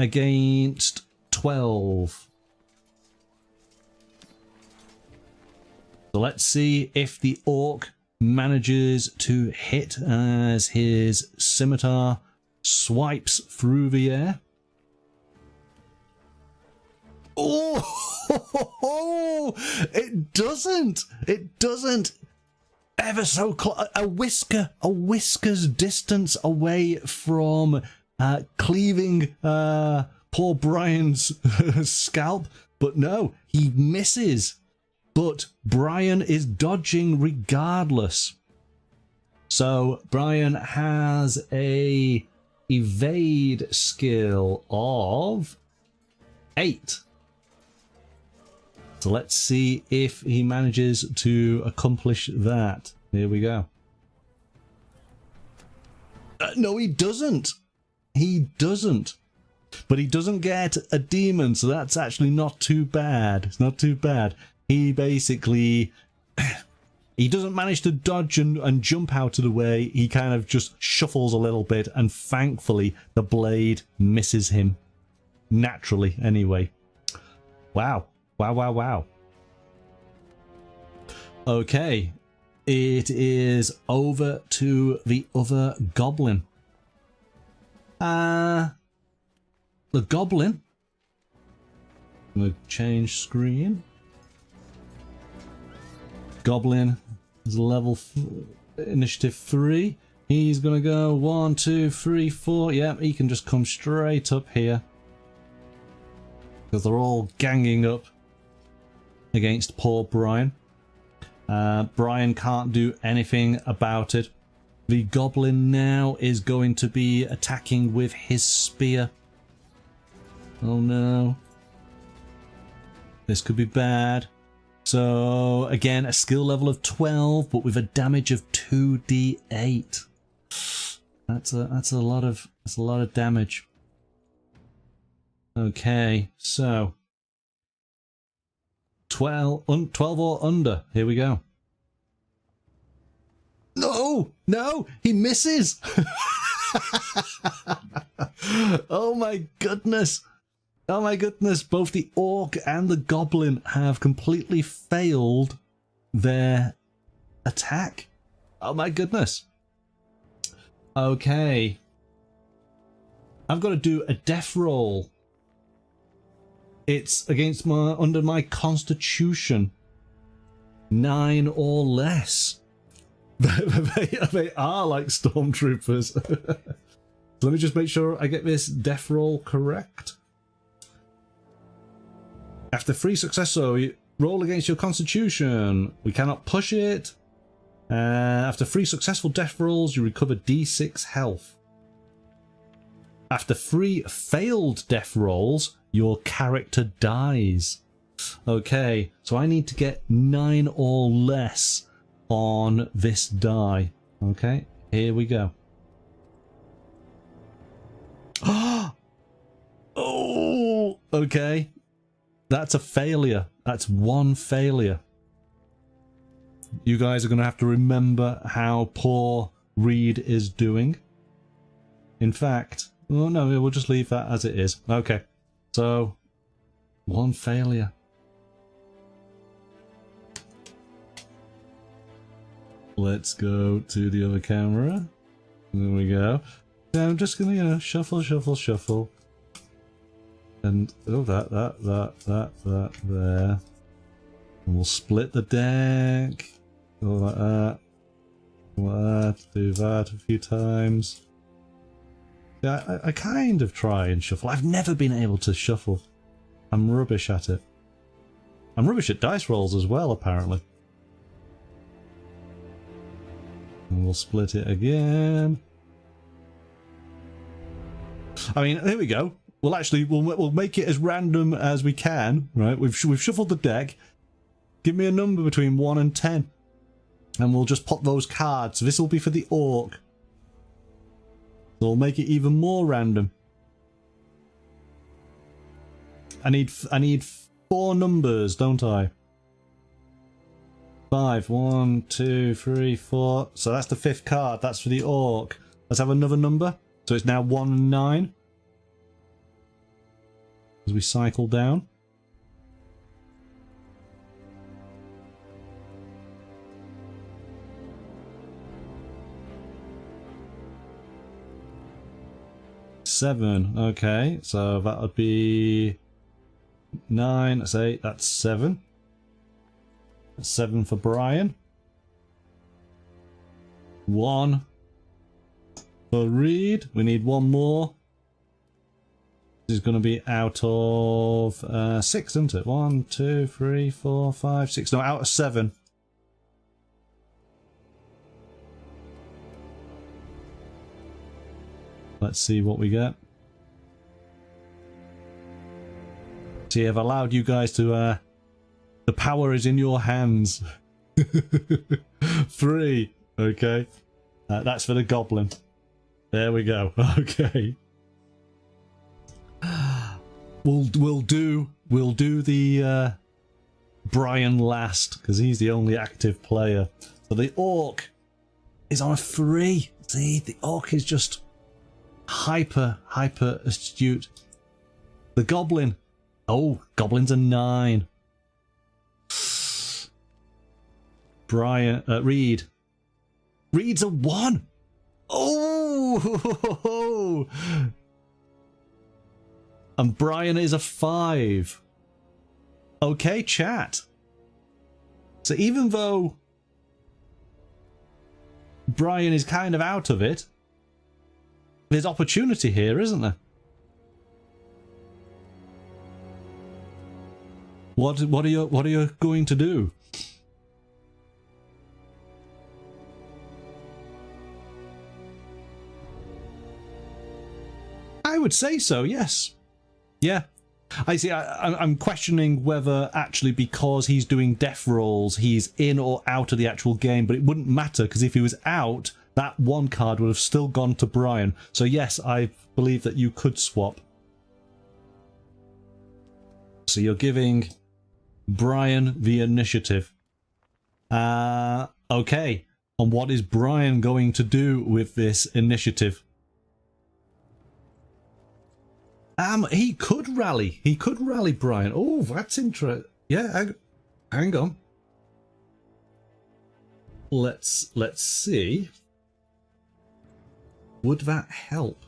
against 12. So let's see if the orc manages to hit as his scimitar swipes through the air. Oh, it doesn't. It doesn't. Ever so close. A whisker's distance away from cleaving poor Brian's scalp. But no, he misses. But Brian is dodging regardless. So Brian has a evade skill of 8. So let's see if he manages to accomplish that. Here we go. No, he doesn't. He doesn't. But he doesn't get a demon, so that's actually not too bad. It's not too bad. He basically... He doesn't manage to dodge and jump out of the way. He kind of just shuffles a little bit, and thankfully the blade misses him. Naturally, anyway. Wow. Wow, wow, wow. Okay. It is over to the other goblin. The goblin. I'm going to change screen. Goblin is level initiative 3. He's going to go 1, 2, 3, 4. Yeah, he can just come straight up here. Because they're all ganging up against poor Brian. Brian can't do anything about it. The goblin now is going to be attacking with his spear. Oh no. This could be bad. So again, a skill level of 12, but with a damage of 2d8. That's a lot of damage. Okay, so 12 or under. Here we go. No, no, he misses. Oh my goodness. Oh my goodness, both the orc and the goblin have completely failed their attack. Oh my goodness. Okay. I've got to do a death roll. It's against under my constitution. 9 or less. They are like stormtroopers. Let me just make sure I get this death roll correct. After 3 successes, you roll against your constitution. We cannot push it. After 3 successful death rolls, you recover D6 health. After 3 failed death rolls, your character dies. Okay, so I need to get 9 or less on this die. Okay, here we go. Oh, okay. That's a failure. That's 1 failure. You guys are going to have to remember how poor Reed is doing. In fact, oh no, we'll just leave that as it is. Okay, so 1 failure. Let's go to the other camera. There we go. Now I'm just going to, you know, shuffle, shuffle, shuffle. And, oh, that, there. And we'll split the deck. Go like that. Do that a few times. Yeah, I kind of try and shuffle. I've never been able to shuffle. I'm rubbish at it. I'm rubbish at dice rolls as well, apparently. And we'll split it again. I mean, here we go. We'll actually we'll make it as random as we can, right? We've shuffled the deck. Give me a number between 1 and 10, and we'll just pop those cards. This will be for the orc, so we'll make it even more random. I need 4 numbers, don't I? 5. 1, 2, 3, 4. So that's the 5th card. That's for the orc. Let's have another number. So it's now 1 and 9. As we cycle down. Seven. Okay, so that would be 9. That's 8. That's 7. That's 7 for Brian. 1 for Reed. We need 1 more. This is going to be out of 6, isn't it? 1, 2, 3, 4, 5, 6. No, out of 7. Let's see what we get. See, I've allowed you guys to... the power is in your hands. 3. Okay. That's for the goblin. There we go. Okay. We'll do the Brian last, because he's the only active player. So the orc is on a 3. See, the orc is just hyper astute. The goblin, oh, goblin's a 9. Brian, Reed's a 1. Oh. And Brian is a 5. Okay, chat. So even though Brian is kind of out of it, there's opportunity here, isn't there? What are you going to do? I would say so, yes. Yeah. I see. I'm questioning whether actually because he's doing death rolls, he's in or out of the actual game, but it wouldn't matter because if he was out, that one card would have still gone to Brian. So yes, I believe that you could swap. So you're giving Brian the initiative. Okay. And what is Brian going to do with this initiative? He could rally. He could rally Brian. Oh, that's interesting. Yeah, hang on. Let's see. Would that help?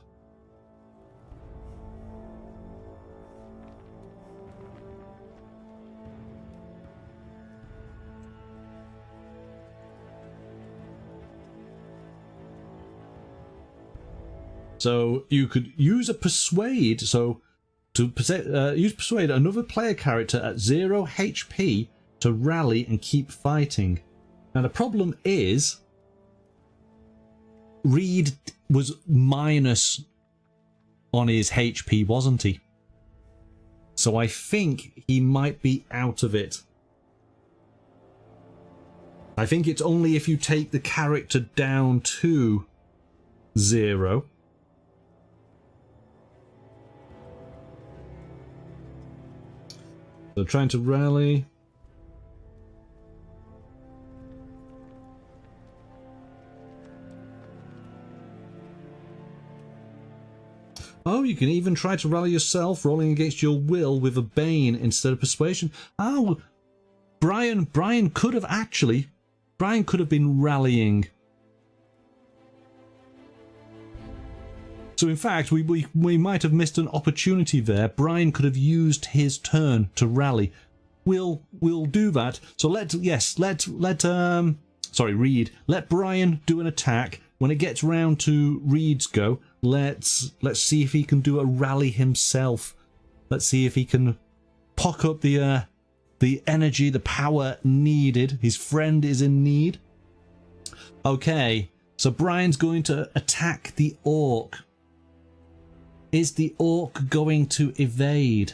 So you could use a persuade. So to use persuade another player character at 0 HP to rally and keep fighting. Now the problem is Reed was minus on his HP, wasn't he? So I think he might be out of it. I think it's only if you take the character down to 0. So trying to rally. Oh, you can even try to rally yourself, rolling against your will with a Bane instead of persuasion. Oh, Brian could have been rallying. So in fact, we might have missed an opportunity there. Brian could have used his turn to rally. We'll do that. So let Brian do an attack. When it gets round to Reed's go, let's see if he can do a rally himself. Let's see if he can pock up the energy, the power needed. His friend is in need. Okay, so Brian's going to attack the orc. Is the orc going to evade?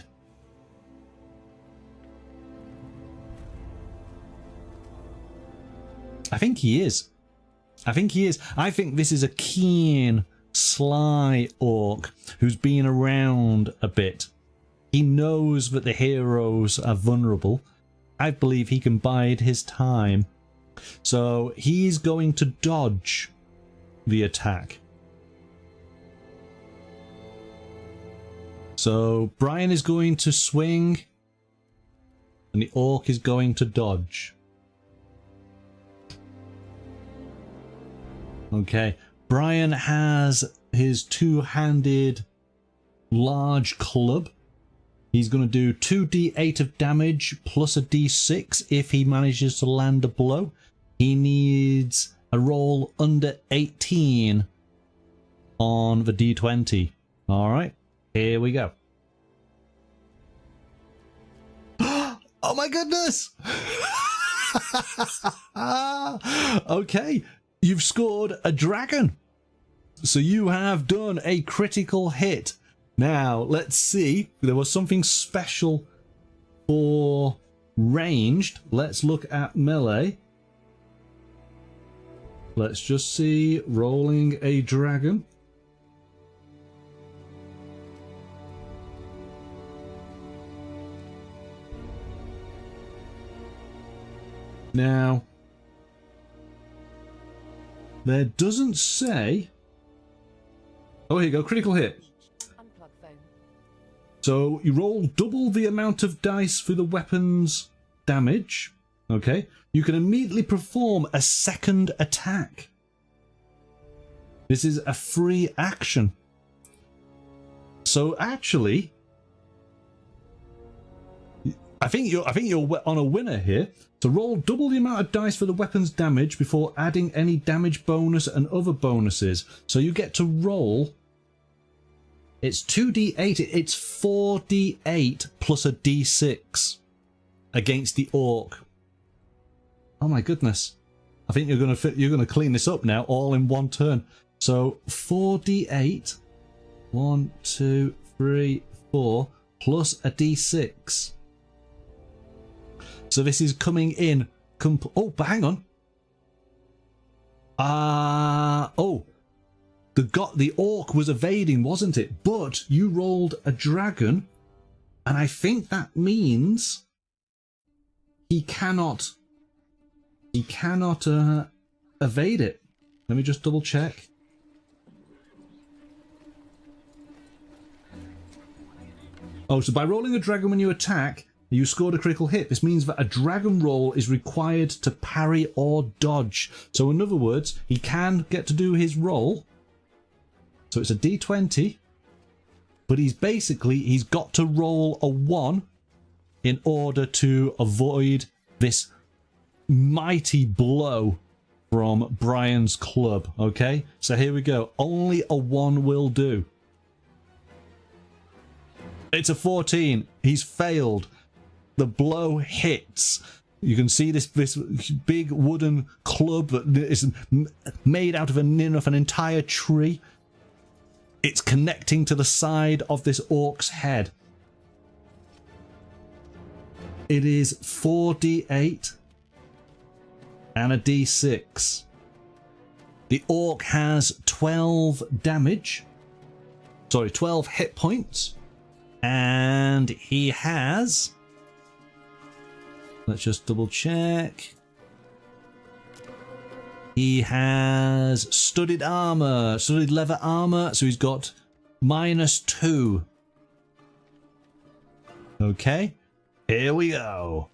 I think he is. I think this is a keen, sly orc who's been around a bit. He knows that the heroes are vulnerable. I believe he can bide his time. So he's going to dodge the attack. So Brian is going to swing and the orc is going to dodge. Okay, Brian has his two-handed large club. He's going to do 2d8 of damage plus a d6 if he manages to land a blow. He needs a roll under 18 on the d20. All right, here we go. Oh my goodness! Okay. You've scored a dragon. So you have done a critical hit. Now, let's see. There was something special for ranged. Let's look at melee. Let's just see. Rolling a dragon. Now, there doesn't say. Oh, here you go. Critical hit. Unplug phone. So you roll double the amount of dice for the weapon's damage. Okay. You can immediately perform a second attack. This is a free action. So actually, I think you're on a winner here. So roll double the amount of dice for the weapon's damage before adding any damage bonus and other bonuses. So you get to roll. It's 2d8. It's 4d8 plus a d6 against the orc. Oh my goodness! I think you're gonna clean this up now, all in one turn. So 4d8, 1, 2, 3, 4 plus a d6. So this is coming in. Oh, but hang on. Oh, the orc was evading, wasn't it? But you rolled a dragon, and I think that means he cannot evade it. Let me just double check. Oh, so by rolling a dragon when you attack, you scored a critical hit. This means that a dragon roll is required to parry or dodge. So in other words, he can get to do his roll. So it's a d20. But he's got to roll a 1 in order to avoid this mighty blow from Brian's club. Okay, so here we go. Only a 1 will do. It's a 14. He's failed. The blow hits. You can see this big wooden club that is made out of an entire tree. It's connecting to the side of this orc's head. It is 4d8 and a d6. The orc has 12 damage. Sorry, 12 hit points. And he has... Let's just double check. He has studded armor, studded leather armor, so he's got -2. Okay, here we go.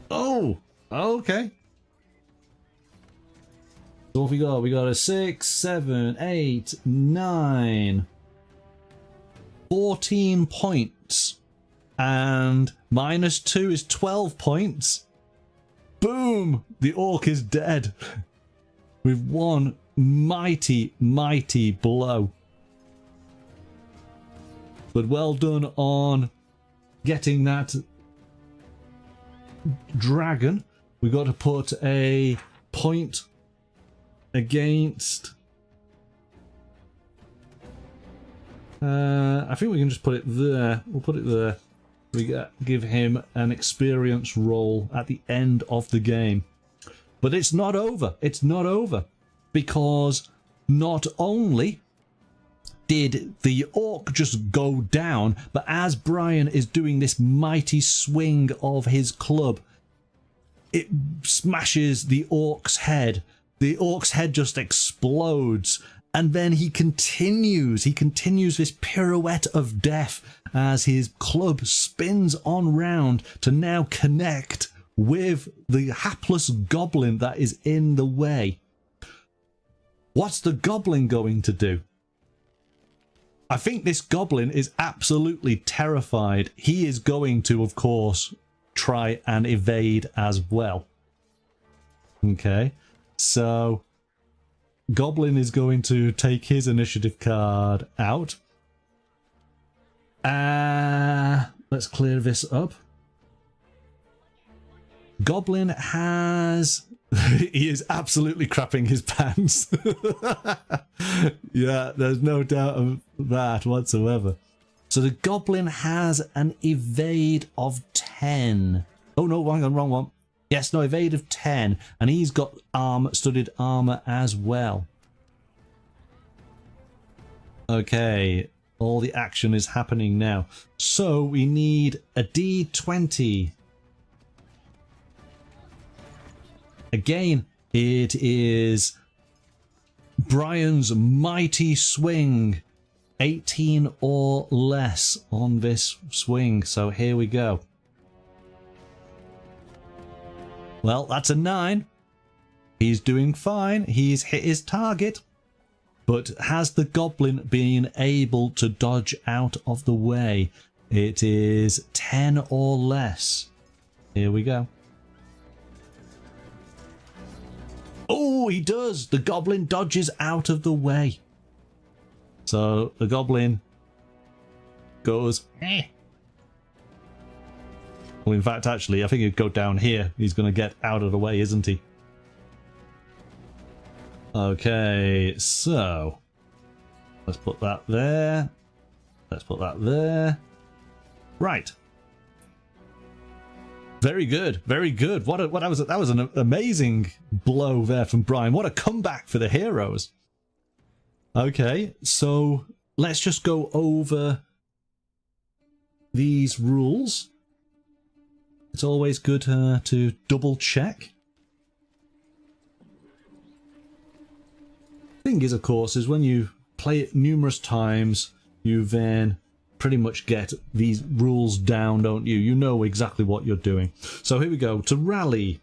Oh, okay. So what we got? We got a 6, 7, 8, 9, 14 points. And -2 is 12 points. Boom! The orc is dead. With one mighty, mighty blow. But well done on getting that dragon. We got to put a point against... I think we can just put it there. We'll put it there. We give him an experience roll at the end of the game. But it's not over. It's not over. Because not only did the orc just go down, but as Brian is doing this mighty swing of his club, it smashes the orc's head. The orc's head just explodes. And then he continues this pirouette of death as his club spins on round to now connect with the hapless goblin that is in the way. What's the goblin going to do? I think this goblin is absolutely terrified. He is going to, of course, try and evade as well. Okay, so... Goblin is going to take his initiative card out. Let's clear this up. Goblin has... he is absolutely crapping his pants. Yeah, there's no doubt of that whatsoever. So the Goblin has an evade of 10. Oh no, wrong one. Yes, no, evade of 10, and he's got studded armor as well. Okay, all the action is happening now. So we need a d20. Again, it is Brian's mighty swing. 18 or less on this swing, so here we go. Well, that's a 9. He's doing fine. He's hit his target. But has the goblin been able to dodge out of the way? It is 10 or less. Here we go. Oh, he does. The goblin dodges out of the way. So the goblin goes, eh. Well, in fact, actually, I think he'd go down here. He's going to get out of the way, isn't he? Okay, so let's put that there. Let's put that there. Right. Very good, very good. That was an amazing blow there from Brian. What a comeback for the heroes. Okay, so let's just go over these rules. It's always good to double check. Thing is, of course, is when you play it numerous times, you then pretty much get these rules down, don't you? You know exactly what you're doing. So here we go. To rally.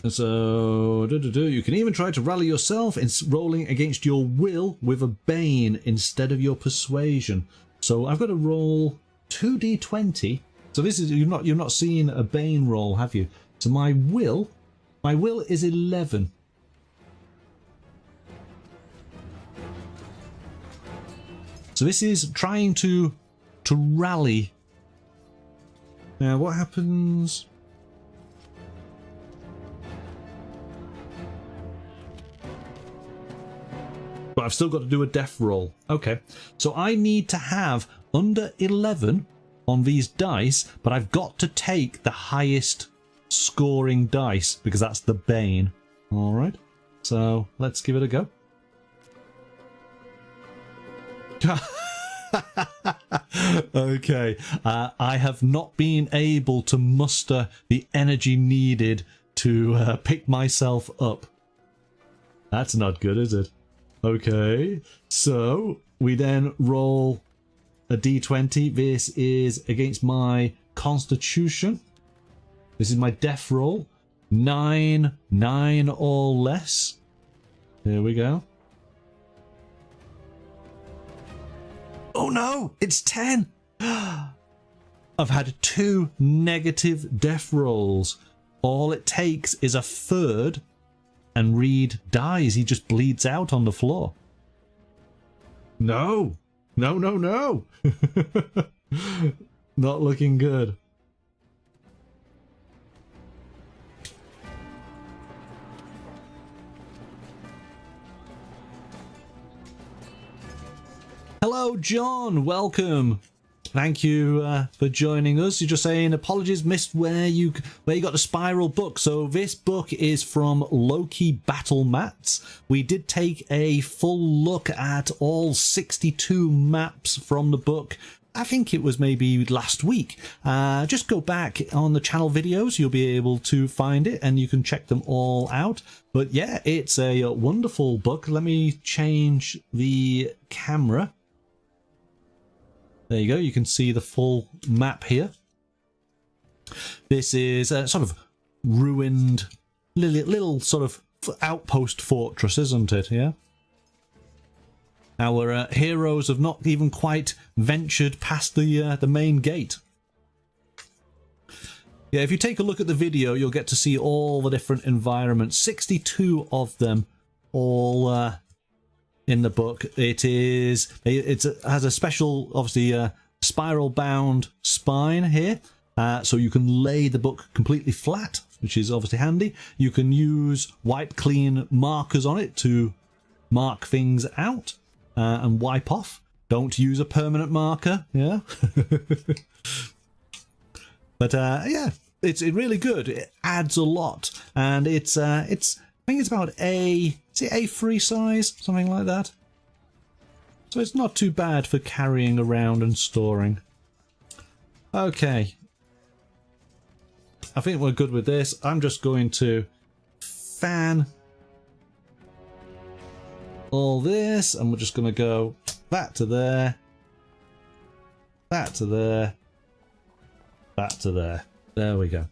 So, you can even try to rally yourself in rolling against your will with a Bane instead of your persuasion. So I've got to roll 2d20. So this is you've not seen a Bane roll, have you? So my will is 11. So this is trying to rally. Now what happens? But I've still got to do a death roll. Okay, so I need to have under 11 on these dice, but I've got to take the highest scoring dice because that's the Bane. All right, so let's give it a go. Okay, I have not been able to muster the energy needed to pick myself up. That's not good, is it? Okay, so we then roll a d20. This is against my constitution. This is my death roll. 9 or less. Here we go. Oh no, it's 10. I've had 2 negative death rolls. All it takes is a third and Reed dies. He just bleeds out on the floor. No. Not looking good. Hello, John. Welcome. Thank you for joining us. You're just saying apologies, missed where you got the spiral book. So this book is from Loke Battle Mats. We did take a full look at all 62 maps from the book. I think it was maybe last week. Just go back on the channel videos. You'll be able to find it and you can check them all out. But yeah, it's a wonderful book. Let me change the camera. There you go, you can see the full map here. This is a sort of ruined little sort of outpost fortress, isn't it? Yeah. Our heroes have not even quite ventured past the main gate. Yeah, if you take a look at the video, you'll get to see all the different environments. 62 of them, all in the book. It has a special, obviously, spiral bound spine here, so you can lay the book completely flat, which is obviously handy. You can use wipe clean markers on it to mark things out and wipe off. Don't use a permanent marker, yeah. But yeah, it's really good. It adds a lot, and I think it's about A3 size, something like that. So it's not too bad for carrying around and storing. Okay. I think we're good with this. I'm just going to fan all this, and we're just going to go that to there, that to there, that to there. There we go.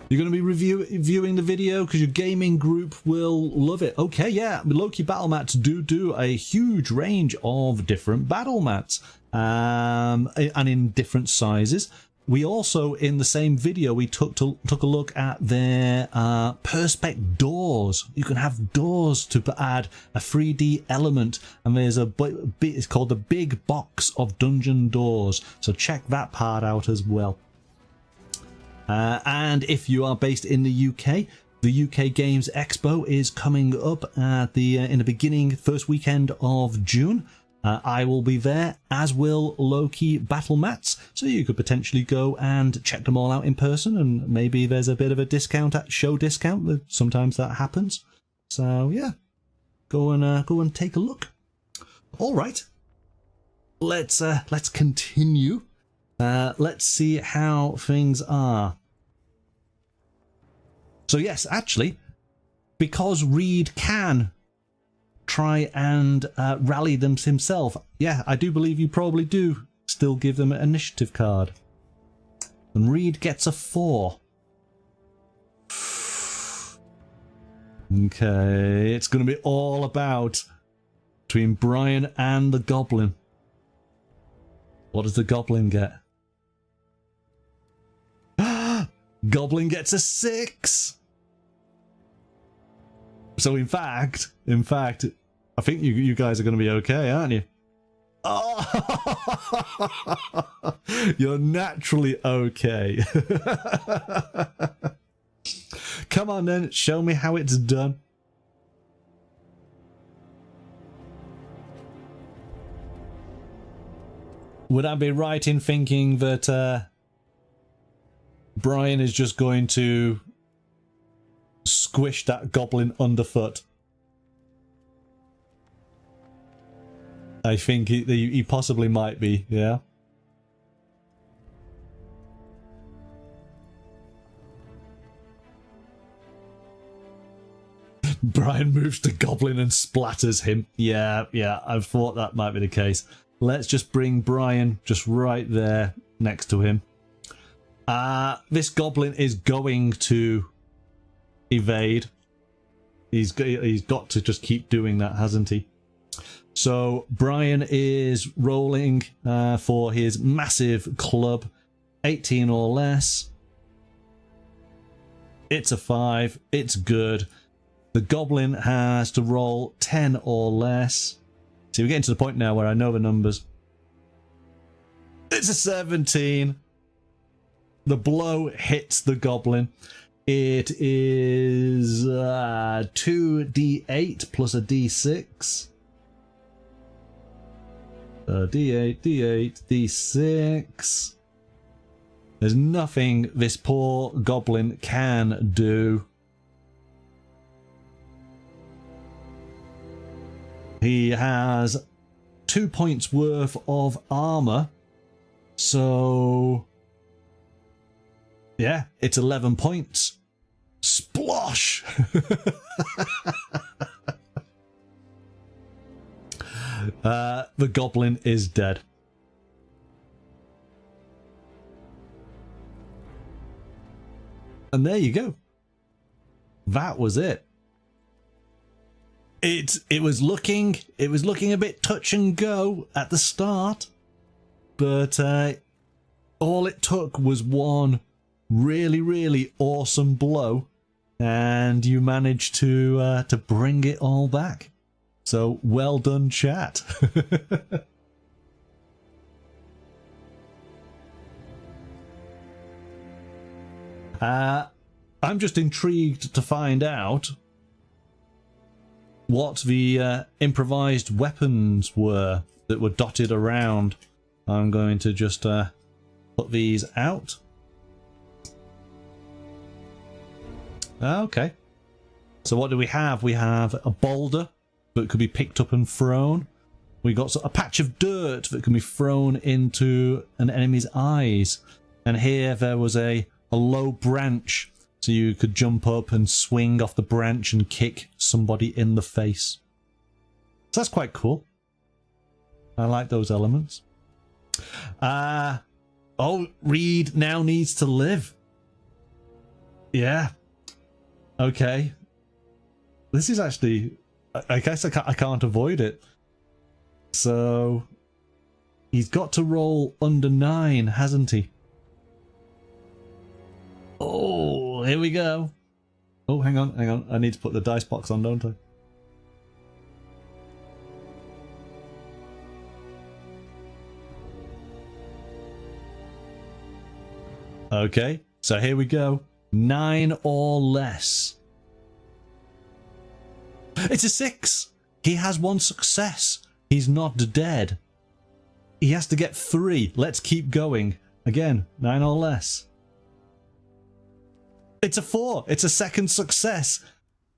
You're going to be reviewing the video because your gaming group will love it. Okay, yeah, Loke Battle Mats do a huge range of different battle mats, and in different sizes. We also, in the same video, we took a look at their perspex doors. You can have doors to add a 3D element, and there's it's called the Big Box of Dungeon Doors. So check that part out as well. And if you are based in the UK, The UK Games Expo is coming up at the in the beginning, first weekend of June. I will be there, as will Loke Battle Mats, so you could potentially go and check them all out in person, and maybe there's a bit of a discount, show discount. Sometimes that happens. So yeah, go and take a look. All right, let's continue. Let's see how things are. So yes, actually, because Reed can try and rally them himself, yeah, I do believe you probably do still give them an initiative card. And Reed gets a 4. Okay, it's going to be all about between Brian and the Goblin. What does the Goblin get? Goblin gets a 6. So in fact, I think you guys are going to be okay, aren't you? Oh, you're naturally okay. Come on then, show me how it's done. Would I be right in thinking that Brian is just going to squish that goblin underfoot? I think he possibly might be, yeah. Brian moves the goblin and splatters him. Yeah, I thought that might be the case. Let's just bring Brian just right there next to him. This goblin is going to evade. He's got to just keep doing that, hasn't he? So Brian is rolling for his massive club, 18 or less. It's a 5. It's good. The goblin has to roll 10 or less. See, we're getting to the point now where I know the numbers. It's a 17. The blow hits the goblin. It is 2d8 plus a d6. D8, D8, D6. There's nothing this poor goblin can do. He has 2 points worth of armor. So yeah, it's 11 points. Splosh! The goblin is dead. And there you go. That was it. It was looking a bit touch and go at the start, but all it took was one really awesome blow, and you managed to bring it all back. So well done, chat. I'm just intrigued to find out what the improvised weapons were that were dotted around. I'm going to just put these out. Okay. So what do we have? We have a boulder that could be picked up and thrown. We got a patch of dirt that can be thrown into an enemy's eyes. And here there was a low branch, so you could jump up and swing off the branch and kick somebody in the face. So that's quite cool. I like those elements. Oh, Reed now needs to live. Yeah. Okay. This is actually... I guess I can't avoid it. So he's got to roll under 9, hasn't he? Oh, here we go. Oh, hang on. I need to put the dice box on, don't I? Okay, so here we go. 9 or less. It's a 6. He has 1 success. He's not dead. He has to get 3. Let's keep going. Again, 9 or less. It's a 4. It's a 2nd success.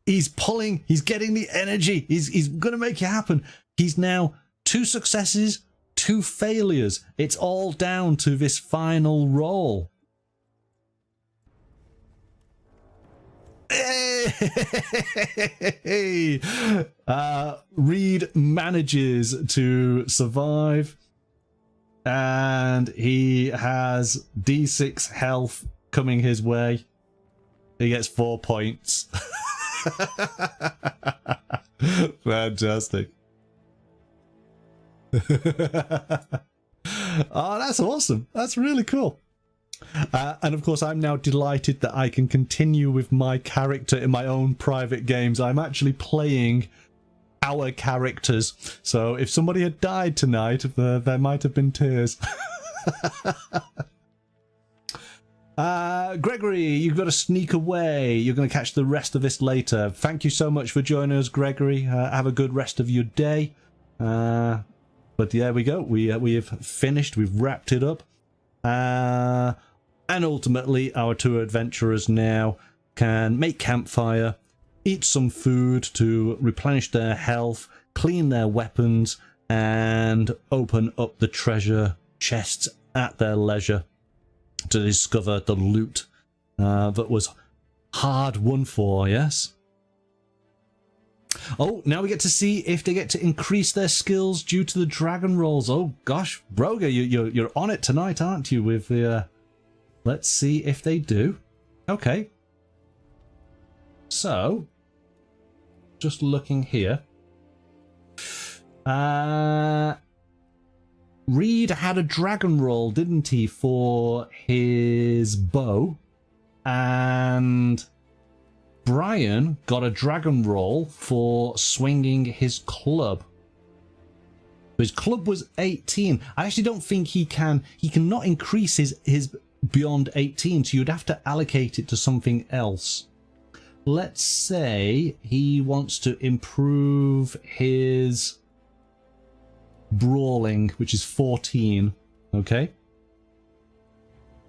He's pulling. He's getting the energy. He's going to make it happen. He's now 2 successes, 2 failures. It's all down to this final roll. Hey! Reed manages to survive, and he has D6 health coming his way. He gets 4 points. Fantastic. Oh, that's awesome. That's really cool. And of course, I'm now delighted that I can continue with my character in my own private games. I'm actually playing our characters. So if somebody had died tonight, there might have been tears. Gregory, you've got to sneak away. You're going to catch the rest of this later. Thank you so much for joining us, Gregory. Have a good rest of your day. But there we go. We have finished. We've wrapped it up. And ultimately, our 2 adventurers now can make campfire, eat some food to replenish their health, clean their weapons, and open up the treasure chests at their leisure to discover the loot that was hard won for, yes? Oh, now we get to see if they get to increase their skills due to the dragon rolls. Oh gosh, Broga, you're on it tonight, aren't you? With the, let's see if they do. Okay. So, just looking here. Reed had a dragon roll, didn't he, for his bow, and Brian got a dragon roll for swinging his club. His club was 18. I actually don't think he cannot increase his beyond 18, so you'd have to allocate it to something else. Let's say he wants to improve his brawling, which is 14. Okay.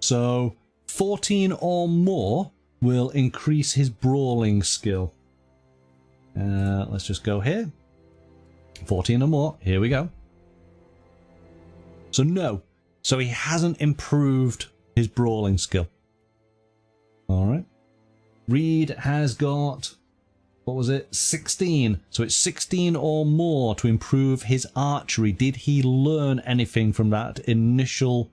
So 14 or more will increase his brawling skill. Let's just go here. 14 or more. Here we go. So no. So he hasn't improved his brawling skill. Alright. Reed has got, what was it? 16. So it's 16 or more to improve his archery. Did he learn anything from that initial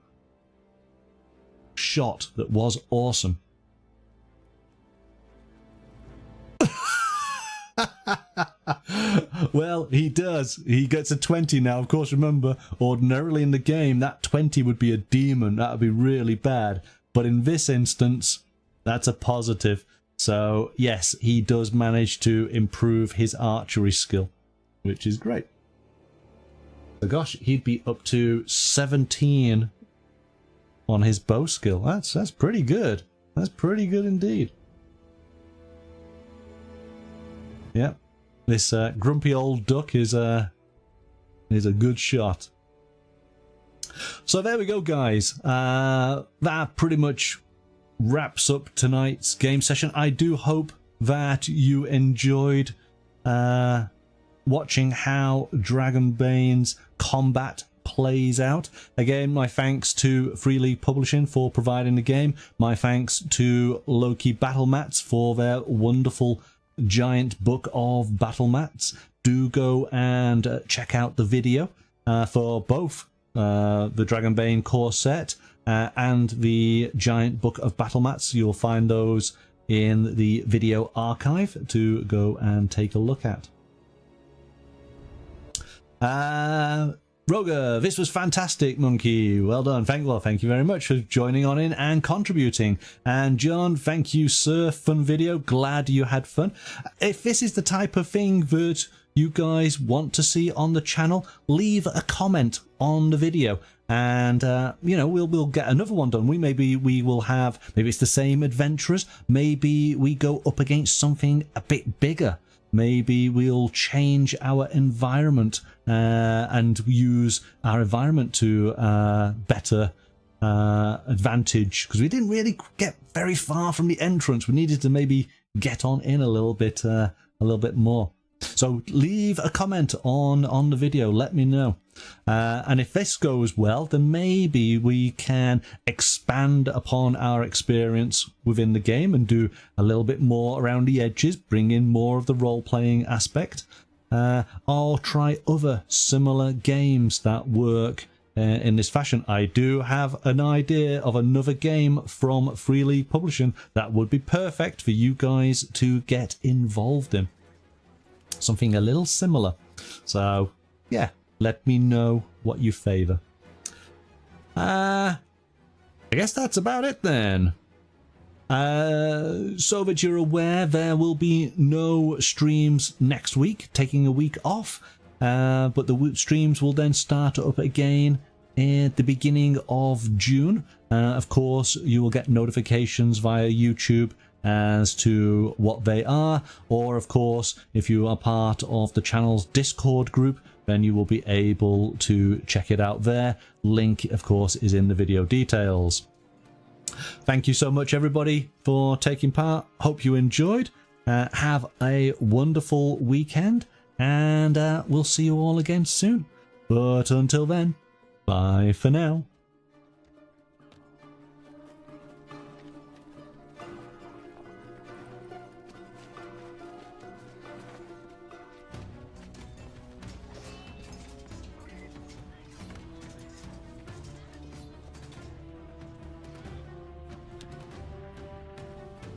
shot that was awesome? Well, he does. He gets a 20 now. Of course, remember, ordinarily in the game, that 20 would be a demon. That would be really bad. But in this instance, that's a positive. So, yes, he does manage to improve his archery skill, which is great. So, gosh, he'd be up to 17 on his bow skill. That's pretty good. That's pretty good indeed. Yep. This grumpy old duck is a good shot. So there we go, guys. That pretty much wraps up tonight's game session. I do hope that you enjoyed watching how Dragonbane's combat plays out. Again, my thanks to Free League Publishing for providing the game. My thanks to Loke Battle Mats for their wonderful Giant Book of Battlemats. Do go and check out the video for both the Dragonbane core set and the Giant Book of Battlemats. You'll find those in the video archive to go and take a look at. Roger, this was fantastic, Monkey. Well done. Thank you very much for joining on in and contributing. And John, thank you, sir. Fun video. Glad you had fun. If this is the type of thing that you guys want to see on the channel, leave a comment on the video, and you know, we'll get another one done. Maybe it's the same adventurers. Maybe we go up against something a bit bigger. maybe we'll change our environment and use our environment to better advantage, because we didn't really get very far from the entrance. We needed to maybe get on in a little bit more. So leave a comment on the video, let me know. And if this goes well, then maybe we can expand upon our experience within the game and do a little bit more around the edges, bring in more of the role-playing aspect, or try other similar games that work in this fashion. I do have an idea of another game from Freely Publishing that would be perfect for you guys to get involved in. Something a little similar. So yeah, let me know what you favour. I guess that's about it then. So that you're aware, there will be no streams next week, taking a week off, but the streams will then start up again at the beginning of June. Of course, you will get notifications via YouTube as to what they are, or of course, if you are part of the channel's Discord group, then you will be able to check it out there. Link, of course, is in the video details. Thank you so much, everybody, for taking part. Hope you enjoyed. Have a wonderful weekend, and we'll see you all again soon. But until then, bye for now.